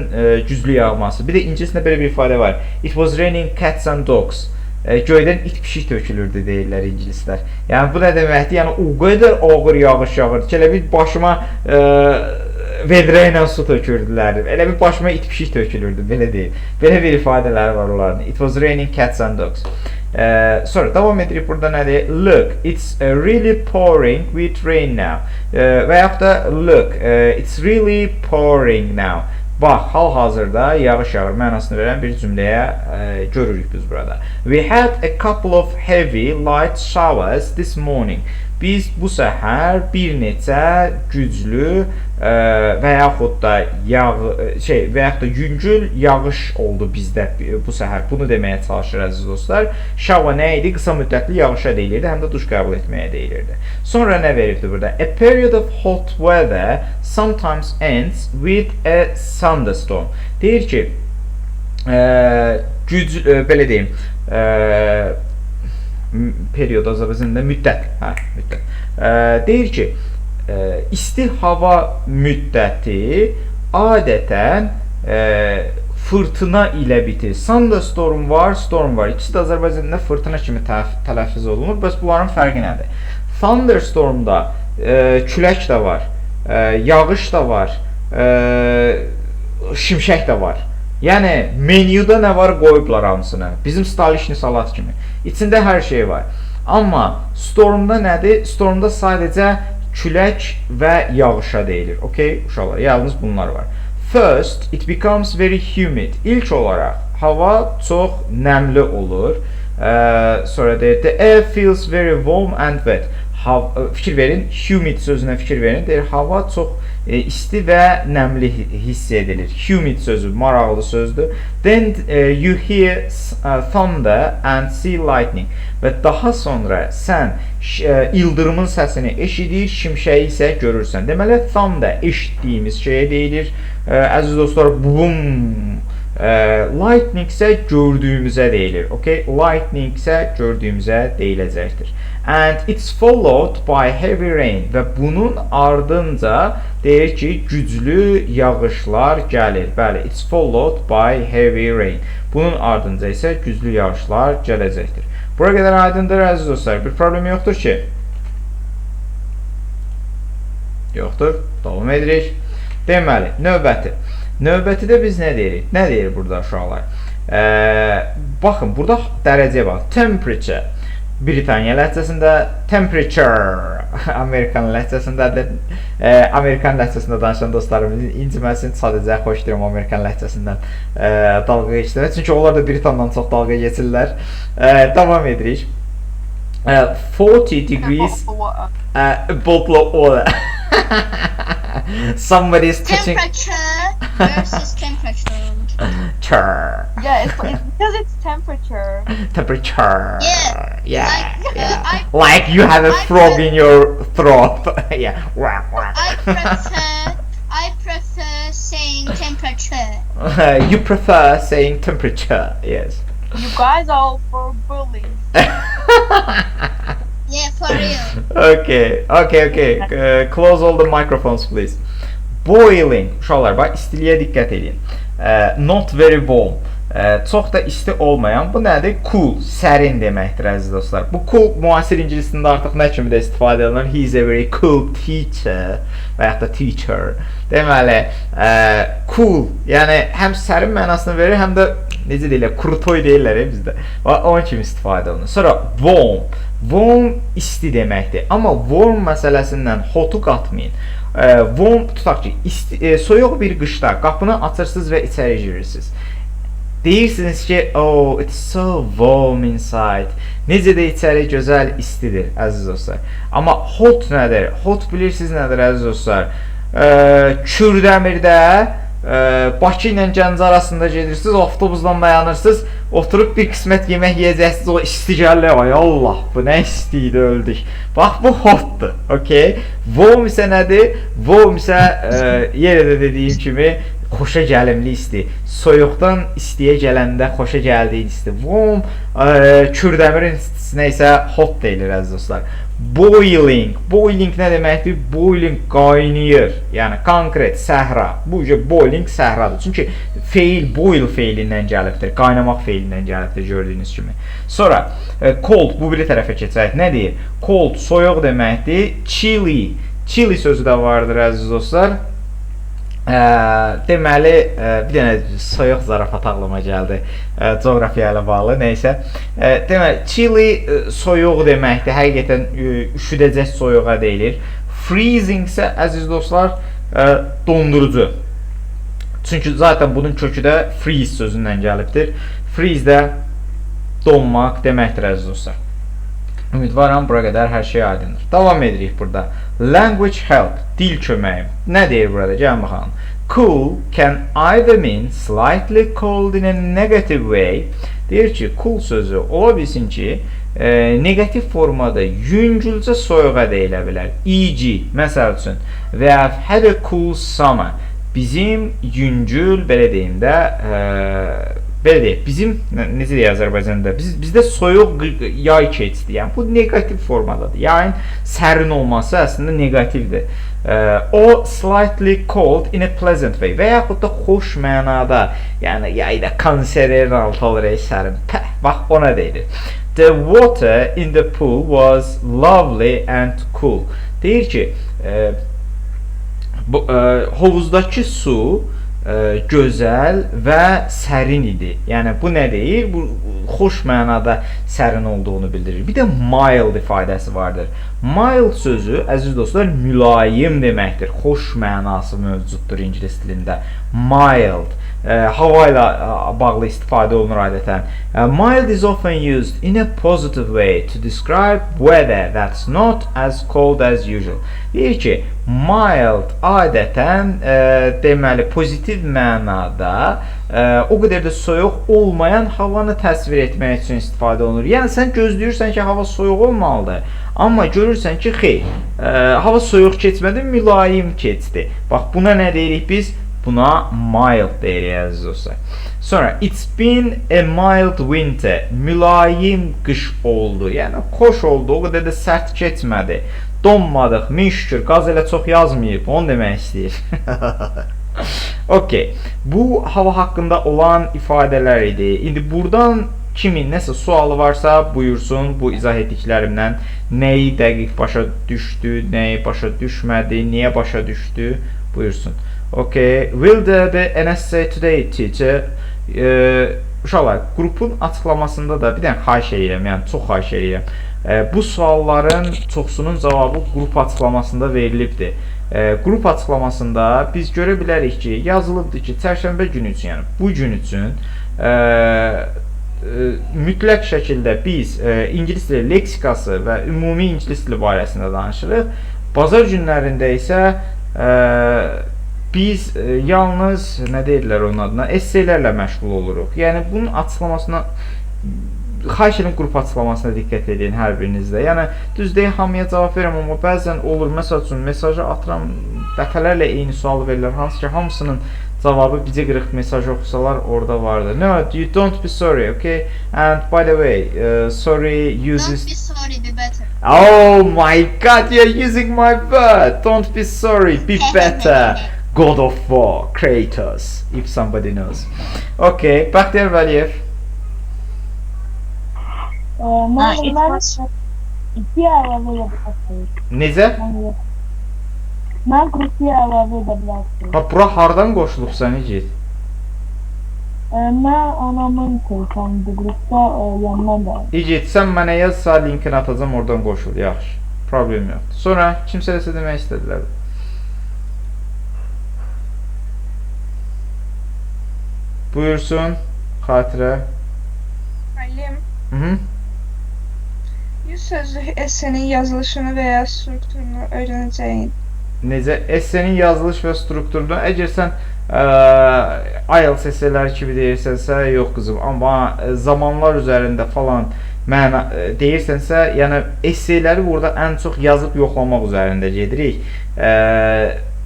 güclü yağması. Bir də ingiliscəsində belə bir ifadə var. It was raining cats and dogs. Göydən it pişik tökülürdü deyirlər ingilislər. Yəni bu nə deməkdir? Yəni o qədər ağır yağış yağırdı ki, elə bir başıma vedrə ilə su tökürdülər. Elə bir başıma it pişik tökülürdü, belə deyil. Belə bir ifadələri var onların. It was raining cats and dogs. Sonra davam edirik burada nədir? Look, it's really pouring with rain now. Və yaxud da look, it's really pouring now. Bax, hal-hazırda yağış yağır mənasını verən bir cümləyə görürük biz burada. We had a couple of heavy light showers this morning. Biz bu səhər bir neçə güclü və yaxud da yüngül yağış oldu bizdə bu səhər. Bunu deməyə çalışır əziz dostlar. Shower nə idi? Qısa müddətli yağışa deyilirdi, həm də duş qəbul etməyə deyilirdi. Sonra nə veribdi burada? A period of hot weather sometimes ends with a thunderstorm. Deyir ki, belə deyim, period Azərbaycanda müddət. Müddət. Deyir ki, isti hava müddəti adətən fırtına ilə bitir. Thunderstorm var, storm var. İkisi də Azərbaycanda fırtına kimi tələffüz olunur. Bəs bunların fərqi nədir? Thunderstormda külək də var, yağış da var, şimşək də var. Yəni, menyuda nə var qoyublar hamısını. Bizim staliçni salat kimi. İçində hər şey var. Amma stormda nədir? Stormda sadəcə külək və yağışa deyilir. Okay, uşaqlar, yalnız bunlar var. First, it becomes very humid. İlk olaraq, hava çox nəmli olur. Sonra deyir, the air feels very warm and wet. Fikir verin, humid sözünə fikir verin. Deyir, hava çox isti və nəmli hiss edilir. Humid sözü maraqlı sözdür. Then you hear thunder and see lightning. Və daha sonra sən ildırımın səsini eşidir, şimşəyi isə görürsən. Deməli, thunder eşitdiyimiz şeyə deyilir. Əziz dostlar, boom. Lightning isə gördüyümüzə deyilir. Okay? Lightning isə gördüyümüzə deyiləcəkdir. And it's followed by heavy rain. Və bunun ardınca deyir ki, güclü yağışlar gəlir. Bəli, it's followed by heavy rain. Bunun ardınca isə güclü yağışlar gələcəkdir. Bura qədər aydındır, əziz dostlar. Bir problem yoxdur ki? Yoxdur. Davam edirik. Deməli, növbəti. Növbətidə biz nə deyirik? Nə deyir burada uşaqlar? Baxın, burada dərəcəyə bax. Temperature. Britaniya ləhcəsində temperature. Amerikan ləhcəsindədir. Amerikan ləhcəsində danışan dostlarımızın inciməsin, sadəcə xoşlayıram Amerikan ləhcəsindən dalga geçdirmək. Çünki onlar da Britandan çox dalga geçirlər. Davam edirik. 40 degrees a bottle of water. Somebody's touching Temperature versus temperature. Yeah, it's because it's temperature. Temperature. Yeah. Like you have a frog in your throat. Yeah. I prefer saying temperature. You prefer saying temperature. Yes. You guys are all for bullies. Yeah, for real. Okay. Close all the microphones, please. Boiling. Uşaqlar, bax, istiliyə diqqət edin. Not very warm. Çox da isti olmayan. Bu nədir? Cool, sərin deməkdir, əziz dostlar. Bu cool müasir ingilisində artıq nə kimi də istifadə edilir? He is a very cool teacher. Və yaxud da teacher. Deməli, cool, yəni həm sərin mənasını verir, həm də necə deyirlər, krutoy deyirlər bizdə. Onun kimi istifadə olunur. Sonra warm. Warm isti deməkdir. Amma warm məsələsindən hotu qatmayın. Warm tutaq ki, soyuq bir qışda qapını açırsınız və içəri girirsiniz. Deyirsiniz ki, oh, it's so warm inside. Necə də içəri gözəl istidir, əziz dostlar. Amma hot nədir? Hot bilirsiniz nədir, əziz dostlar? Kürdəmirdə Bakı ilə Gəncə arasında gedirsiniz, avtobusdan dayanırsınız, oturub bir qismət yemək yeyəcəksiniz, o isti gəlir, ay Allah, bu nə isti idi, öldük. Bax, bu hotdur, okay? Warm isə nədir? Warm isə yerə də dediyim kimi xoşa gəlimli isti. Soyuqdan istiyə gələndə xoşa gəldiyi isti. Warm, kürdəmirin istisinə isə hot deyilir, əziz dostlar. Boiling. Boiling nə deməkdir? Boiling qaynayır. Yəni konkret səhra. Bu boiling səhradır. Çünki feil boil feilindən gəlibdir. Qaynamaq feilindən gəlibdir gördüyünüz kimi. Sonra cold bu biri tərəfə keçək. Nə deyir? Cold soyuq deməkdir. Chilly. Chilly sözü də vardır əziz dostlar. Deməli, bir dənə soyuq zarafat ağlıma gəldi, coğrafiya ilə bağlı, neysə. Deməli, chilly soyuq deməkdir, həqiqətən üşüdəcək soyuğa deyilir. Freezing isə, əziz dostlar, dondurucu. Çünki zaten bunun kökü də freeze sözündən gəlibdir. Freeze də donmaq deməkdir əziz dostlar. Ümidvaram bura qədər hər şey aydındır. Davam edirik burada. Language help, dil köməyi. Nə deyir burada? Gəlin baxalım. Cool can either mean slightly cold in a negative way. Deyir ki, cool sözü ola bilsin ki, negativ formada yüngülcə soyuğa deyilə bilər. E.g. məsəl üçün, we have had a cool summer. Bizim yüngül, belə deyim də, belə deyək, bizim, necə deyək Azərbaycanda, bizdə soyuq yay keçdi. Yəni, bu negativ formadadır. Yayın sərin olması əslində negativdir. O, slightly cold in a pleasant way və yaxud da xoş mənada, yəni yayda konserin altı olur, sərin. Pəh, bax, ona deyilir. The water in the pool was lovely and cool. Deyir ki, hovuzdakı su gözəl və sərin idi. Yəni, bu nə deyir? Bu, xoş mənada sərin olduğunu bildirir. Bir də mild ifadəsi vardır. Mild sözü, əziz dostlar, mülayim deməkdir. Xoş mənası mövcuddur ingilis dilində. Mild. Hava ilə bağlı istifadə olunur adətən. Mild is often used in a positive way to describe weather that's not as cold as usual. Deyir ki, mild adətən deməli pozitiv mənada o qədər də soyuq olmayan havanı təsvir etmək üçün istifadə olunur. Yəni sən gözləyirsən ki, hava soyuq olmalıdır. Amma görürsən ki, xeyr, hava soyuq keçmədi, mülayim keçdi. Bax, buna nə deyirik biz? Buna mild deyirik əziz dostlar. Sonra, it's been a mild winter. Mülayim qış oldu. Yəni, xoş oldu, o qədər də sərt keçmədi. Donmadıq, min şükür, qaz elə çox yazmayıb, onu demək istəyir. Okay, bu hava haqqında olan ifadələr idi. İndi buradan kimin nəsə sualı varsa buyursun, bu izah etdiklərimdən nəyi dəqiq başa düşdü, nəyi başa düşmədi, niyə başa düşdü, buyursun. Okay, will there be an essay today, teacher? Uşaqlar, qrupun açıqlamasında da bir dənə xahiş edirəm, yəni çox xahiş edirəm. Bu sualların çoxsunun cavabı qrup açıqlamasında verilibdir. Qrup açıqlamasında biz görə bilərik ki, yazılıbdır ki, çərşənbə günü üçün, yəni bu gün üçün mütləq şəkildə biz ingilis dili leksikası və ümumi ingilis dili barəsində danışırıq. Bazar günlərində isə biz yalnız, nə deyirlər onun adına, esseylərlə məşğul oluruq. Yəni, bunun açıqlamasına, xahiş edin qrup açıqlamasına diqqət edin hər birinizdə. Yəni, düz deyək, hamıya cavab verəm, amma bəzən olur, məsəl üçün, mesajı atıram, dəfələrlə eyni sualı verirlər, hansı ki, hamısının cavabı bizə qırıq mesaj oxusalar orada vardır. No, you don't be sorry, okay? And by the way, sorry uses... Don't be sorry, be better. Oh my god, you're using my word! Don't be sorry, be better! God of War, Kratos, if somebody knows. Okay, Bəxtiyar Vəliyev. Necə? Mən qrupu əlavə edə bilərsin. Ha, bura hardan qoşulub səni git? Mən anamın telefonu qrupda yanından da. İgid, sən mənə yazsa linkini atacam, oradan qoşul, yaxşı. Problem yoxdur. Sonra, kimsə desə demək istədilər. Buyursun, xatirə. Müəllim, 100 sözlük essenin yazılışını və ya strukturunu öyrənəcəyin. Necə? Essenin yazılış və strukturunu, əgər sən IELTS esseləri kimi deyirsənsə, yox qızım, amma zamanlar üzərində falan deyirsənsə, yəni esseləri burada ən çox yazıb yoxlamaq üzərində gedirik.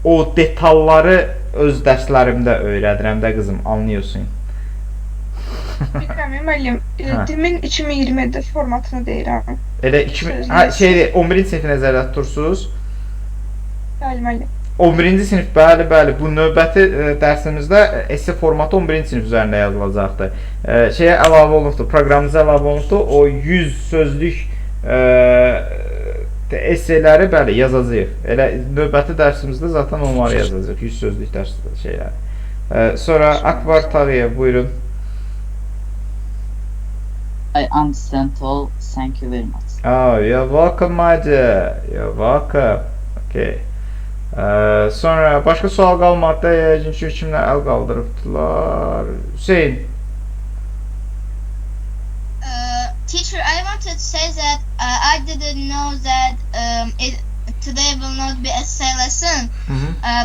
O detalları öz dərslərimdə öyrədirəm də qızım, anlıyorsun. Fikrim müəllim, dimin 2020'də formatını deyirəm. Elə 11-ci sinifi nəzərdə tutursunuz? Bəli, müəllim. 11-ci sinif, bəli, bu növbəti dərsimizdə esse formatı 11-ci sinif üzərində yazılacaqdır. Şeyə əlavə olunubdur, proqramımıza əlavə olunubdur, o 100 sözlük esseləri, bəli, yazacaq. Elə növbəti dərsimizdə zaten onları yazacaq, 100 sözlük dərs şeyləri. Sonra Akbar Tağıyev, buyurun. I understand all. Thank you very much. Oh, you're welcome, my dear. You're welcome. Okay. Sonra başqa sual qalmadı. Yəqin ki, kimlər əl qaldırıbdılar? Hüseyn. Teacher, I wanted to say that I didn't know that today will not be essay lesson.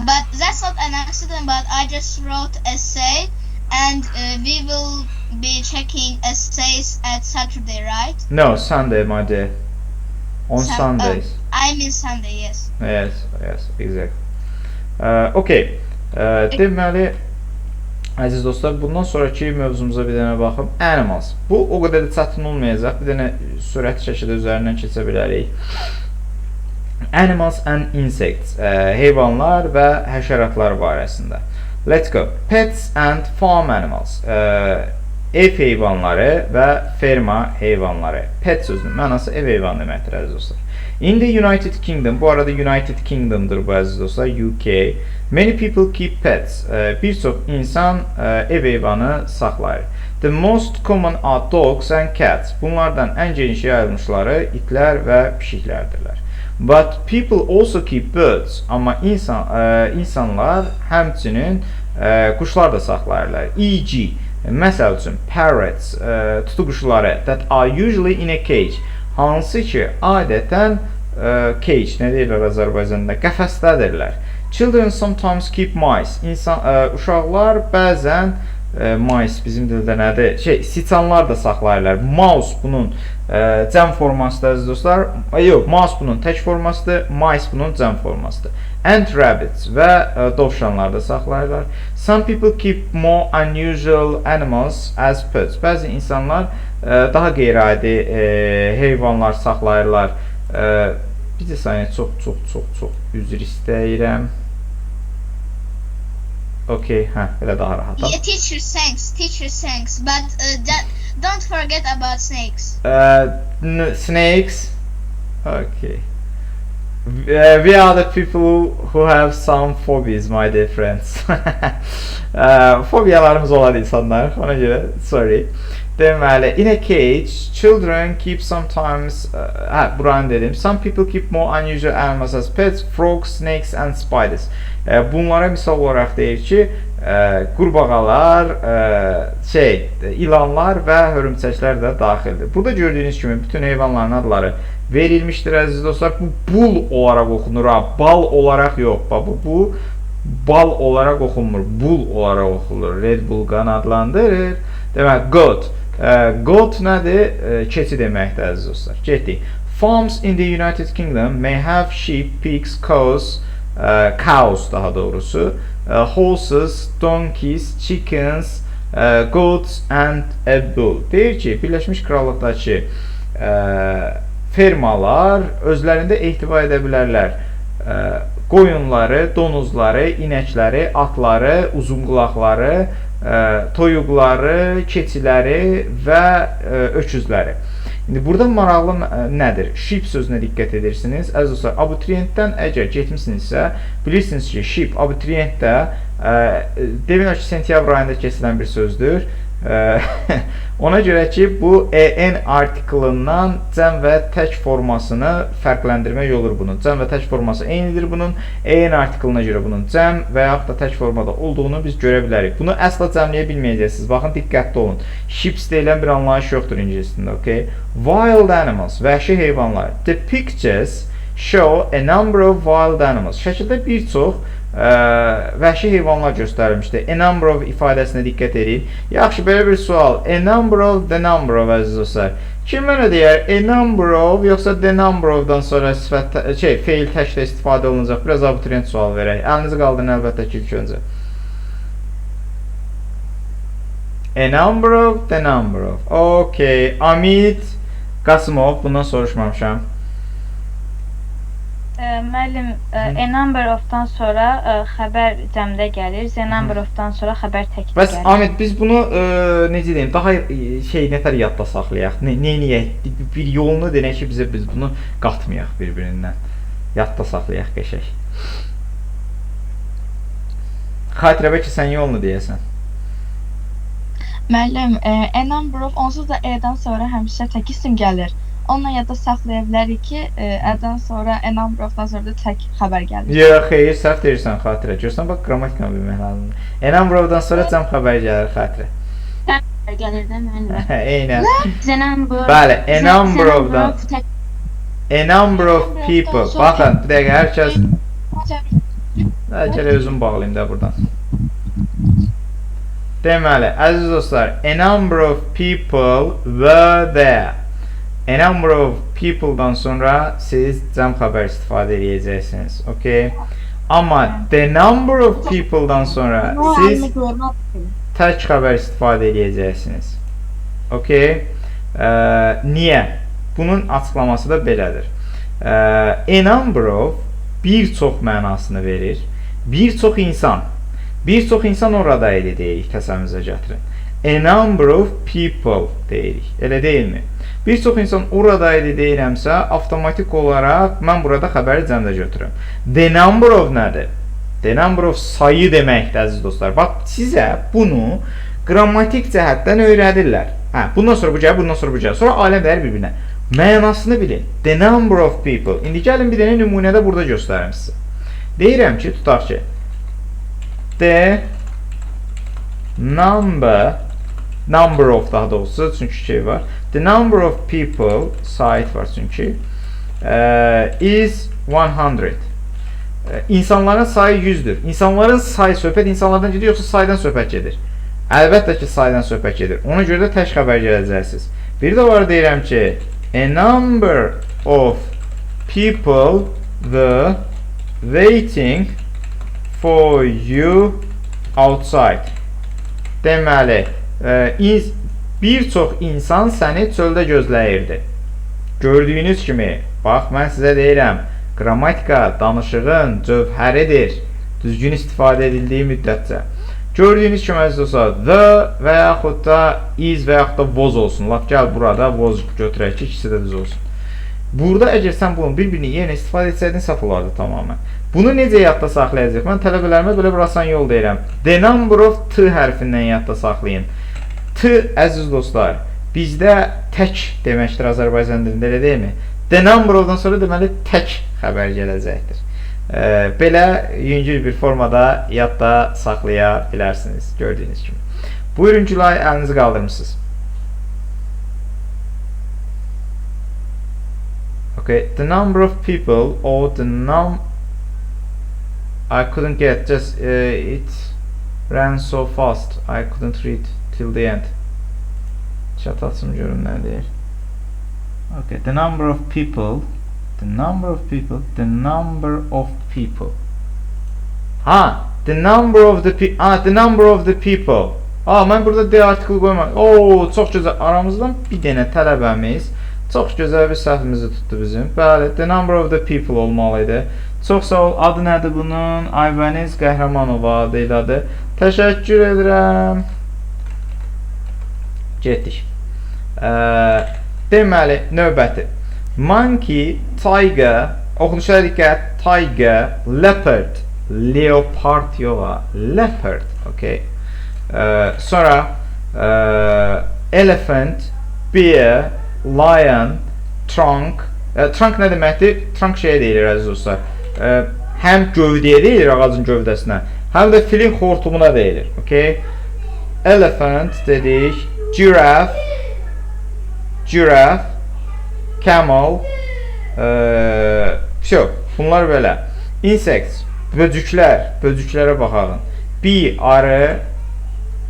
But that's not an accident, but I just wrote essay and we will be checking essays at Saturday, right? No, Sunday, my dear. On Sundays. I mean Sunday, yes. Yes, exactly. Okay. Deməli, əziz dostlar, bundan sonraki mövzumuza bir dənə baxım. Animals. Bu o qədər də çətin olmayacaq. Bir dənə sürətli şəkildə üzərindən keçə bilərik. Animals and insects. Heyvanlar və həşəratlar barəsində. Let's go. Pets and farm animals. Ev heyvanları və ferma heyvanları. Pet sözünün mənası ev heyvanı deməkdir, əziz dostlar. In the United Kingdom, bu arada United Kingdom'dur bu, əziz dostlar, UK. Many people keep pets. Bir çox insan ev heyvanı saxlayır. The most common are dogs and cats. Bunlardan ən geniş yayılmışları itlər və pişiklərdirlər. But people also keep birds. Amma insanlar həmçinin quşlar da saxlayırlar. E.g. Məsəl üçün, parrots, tutuquşları that are usually in a cage. Hansı ki, adətən cage, nə deyirlər Azərbaycanda? Qəfəsdədirlər. Children sometimes keep mice. Uşaqlar bəzən mice bizim dildə nədir? Siçanlar da saxlayırlar. Mouse bunun cəm formasıdır, əziz dostlar. Yox, mouse bunun tək formasıdır, mice bunun cəm formasıdır. And rabbits və dovşanlar da saxlayırlar. Some people keep more unusual animals as pets. Bəzi insanlar daha qeyri-adi heyvanlar saxlayırlar. Bir də saniyə, çox üzr istəyirəm. Okay, belə daha rahat. Yeah, teacher, thanks. But don't forget about snakes. Snakes? Okay. We are the people who have some phobias, my dear friends. Fobiyalarımız olan insanlar, ona görə, sorry. Deməli, in a cage, children keep sometimes, buranı dedim, some people keep more unusual animals as pets, frogs, snakes and spiders. Bunlara misal olaraq deyir ki, qurbağalar, ilanlar və hörümçəklər də daxildir. Burada gördüyünüz kimi bütün heyvanların adları verilmişdir, əziz dostlar. Bu bull olaraq oxunur, bal olaraq yox. Bu bal olaraq oxunmur, bull olaraq oxunur. Red Bull qanadlandırır. Demək, goat. Goat nədir? Keçi deməkdir, əziz dostlar. Getdik. Farms in the United Kingdom may have sheep, pigs, cows daha doğrusu, horses, donkeys, chickens, goats and a bull. Deyir ki, Birləşmiş Krallıqdakı fermalar özlərində ehtiva edə bilərlər qoyunları, donuzları, inəkləri, atları, uzunqulaqları, toyuqları, keçiləri və öküzləri. İndi burada maraqlı nədir? Sheep sözünə diqqət edirsiniz. Əziz dostlar, abituriyentdən əgər getmişsinizsə, bilirsiniz ki, sheep abituriyentdə demək ki, sentyabr ayında keçilən bir sözdür. Ona görə ki, bu en artiklından cəm və tək formasını fərqləndirmək olur bunun. Cəm və tək forması eynidir bunun. En artiklına görə bunun cəm və yaxud da tək formada olduğunu biz görə bilərik. Bunu əsla cəmləyə bilməyəcəksiniz. Baxın, diqqətli olun. Sheeps deyilən bir anlayış yoxdur ingiliscəsində, okay? Wild animals, vəhşi heyvanlar. The pictures show a number of wild animals. Şəkildə bir çox vəhşi heyvanlar göstərilmişdir. A number of ifadəsinə diqqət edin. Yaxşı, belə bir sual. A number of, the number of, əziz dostlar. Kim mənə deyər? A number of, yoxsa the number of-dan sonra feil təklə istifadə olunacaq. Biraz abituriyent sual verək. Əlinizi qaldırın əlbəttə ki, ilk öncə. A number of, the number of. Okay. Amit Qasımov, bundan soruşmamışam. Müəllim, a number of-dan sonra xəbər cəmdə gəlir, a number of-dan sonra xəbər təkdə gəlir. Bəs Ahmet, biz bunu necə deyim, daha nətər yadda saxlayaq? Neyək? Bir yolunu denək ki, biz bunu qatmayaq bir-birindən. Yadda saxlayaq qəşək. Xatirəbə ki, sən yolunu deyəsən. Müəllim, a number of onsuz da e-dən sonra həmişə tək isim gəlir. onunla yadda saxlaya bilərik ki, ə-dən sonra, a number of-dan sonra da tək xəbər gəlir. Yox, xeyr, səhv deyirsən xatirə. Görsən, bax, qrammatikanı bilmək lazımdır. A number of-dan sonra cəm xəbər gəlir xatirə. Gəlir də mənə. Eynən. The number. Bəli, a number of-dan. A number of people. Baxın, bir dəqiqə, hər kəs... Gələ özüm bağlayayım da buradan. Deməli, əziz dostlar, a number of people were there. A number of people-dan sonra siz cəm xəbər istifadə edəcəksiniz. Okay? Amma the number of people-dan sonra siz tək xəbər istifadə edəcəksiniz. Okay? Niyə? Bunun açıqlaması da belədir. A number of bir çox mənasını verir. Bir çox insan. Bir çox insan orada idi deyirik, təsəvvürünüzə gətirin. A number of people deyirik. Elə deyilmi? Bir çox insan orada idi deyirəmsə, avtomatik olaraq mən burada xəbəri cəmdə götürürəm. The number of nədir? The number of sayı deməkdir, əziz dostlar. Bax, sizə bunu qrammatik cəhətdən öyrədirlər. Bundan sonra bu gəlir, bundan sonra bu gəlir. Sonra aləm dəyər bir-birinə. Mənasını bilin. The number of people. İndi gəlin bir dənə nümunədə burada göstərim sizə. Deyirəm ki, tutaq ki, the number of daha doğrusu, çünki şey var. The number of people, sayt var çünki, is 100. İnsanların sayı 100'dür. İnsanların sayı söhbət insanlardan gedir, yoxsa saydan söhbət gedir? Əlbəttə ki, saydan söhbət gedir. Ona görə də tək xəbər gələcəksiniz. Bir də var deyirəm ki, a number of people were waiting for you outside. Deməli, bir çox insan səni çöldə gözləyirdi. Gördüyünüz kimi, bax, mən sizə deyirəm, qrammatika danışığın cövhəridir, düzgün istifadə edildiyi müddətcə. Gördüyünüz kimi, əziz olsa, the və yaxud da is və yaxud da was olsun. Laf, gəl burada was götürək ki, ikisi də düz olsun. Burada əgər sən bunu bir-birini yerinə istifadə etsəydin, səhv olardı tamamən. Bunu necə yadda saxlayacaq? Mən tələbələrimə belə bir asan yol deyirəm. The number of t hərfindən yadda saxlayın. T, əziz dostlar, bizdə tək deməkdir Azərbaycan dilində, elə deyilmi? The number of-dan sonra deməli tək xəbər gələcəkdir. Belə yüngül bir formada yadda saxlaya bilərsiniz, gördüyünüz kimi. Buyurun Gülay, əlinizi qaldırmışsınız. Okay, the number of people or the I couldn't get, just it ran so fast I couldn't read till the end. Chat atsın görün nə deyir. Okay, the number of people, the number of people, the number of people. The number of the the number of the people. Mən burada the article qoymadım. Çox gözəl. Aramızdan bir dənə tələbəmiz çox gözəl bir səhvimizi tutdu bizim. Bəli, the number of the people olmalıydı. Çox sağ ol. Adı nədir bunun? Aybəniz Qəhrəmanova adı. Təşəkkür edirəm. Getdik. Deməli, növbəti. Monkey, tiger, oxunuşlara diqqət. Tiger, leopard, leopard yox, leopard. Okay. Sonra elephant, bear, lion, trunk. Trunk nə deməkdir? Trunk şeyə deyilir, əziz dostlar. Həm gövdəyə deyilir, ağacın gövdəsinə, həm də filin xortumuna deyilir. Okay? Elephant dedik, giraffe, camel, bunlar belə. Insects, böcüklərə baxalım. Bee, arı,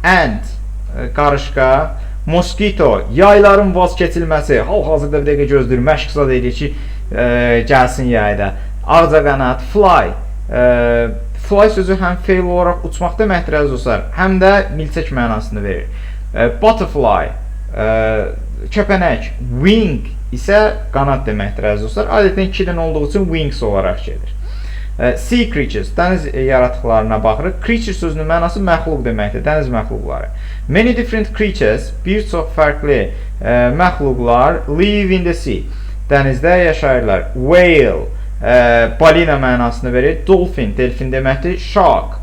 ant, qarışqa, mosquito, yayların vaz keçilməsi. Hal-hazırda bir dəqiqə gözləyir, məşq zad edir ki, gəlsin yayda. Ağcaqanad, fly. Fly sözü həm feil olaraq uçmaq deməkdir, əziz dostlar, həm də milçək mənasını verir. Butterfly, köpənək. Wing isə qanad deməkdir, əziz dostlar. Adətən 2-dən olduğu üçün wings olaraq gedir. Sea creatures, dəniz yaratıqlarına baxırıq. Creature sözünün mənası məxluq deməkdir, dəniz məxluqları. Many different creatures, bir çox fərqli məxluqlar live in the sea, dənizdə yaşayırlar. Whale, balina mənasını verir. Dolphin, delfin deməkdir. Shark,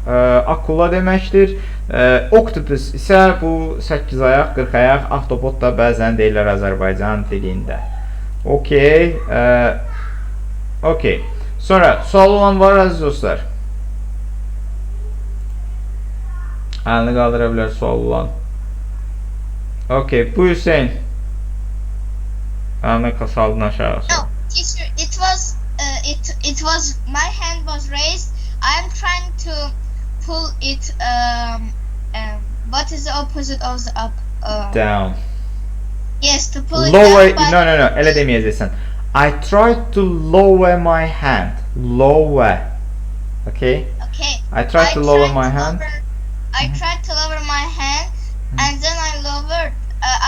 akula deməkdir. Octopus isə bu 8 ayaq, 40 ayaq, ahtapot da bəzən deyirlər Azərbaycan dilində. Okey. Okey. Sonra sual olan var aziz dostlar. Elini kaldırabilir sual olan. Okey. Bu Hüseyin. Elini saldın aşağı. No, teacher, it was my hand was raised. I am trying to pull it. What is the opposite of the up? Down. Yes, to pull it Lower. down. But No. Öyle demeyeceksin. I tried to lower my hand. Lower. Okay. Okay. I tried to lower my hand. I tried to lower my hand, and then I lowered.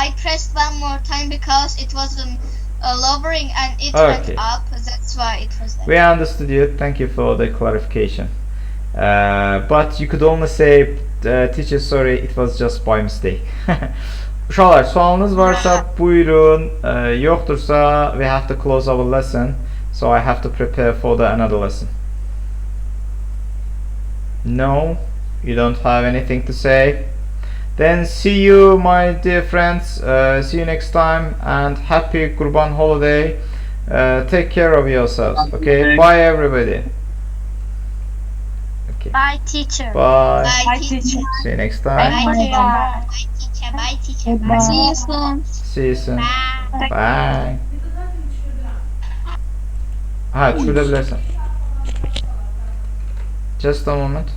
I pressed one more time because it wasn't lowering, and it Okay. went up. That's why it was there. We understood you. Thank you for the clarification. But you could only say, teacher, sorry, it was just by mistake. Uşaqlar, sualınız varsa buyurun. Yoxdursa, we have to close our lesson. So I have to prepare for the another lesson. No, you don't have anything to say. Then see you, my dear friends. See you next time, and happy Qurban holiday. Take care of yourselves. Okay, bye everybody. Okay, Bye, teacher. bye. Bye, teacher. See you next Bye, time. teacher. Bye, teacher. Bye, teacher. Goodbye. See you soon. See you soon. Bye. Bye. Ha, düşürebilirsin. Just a moment.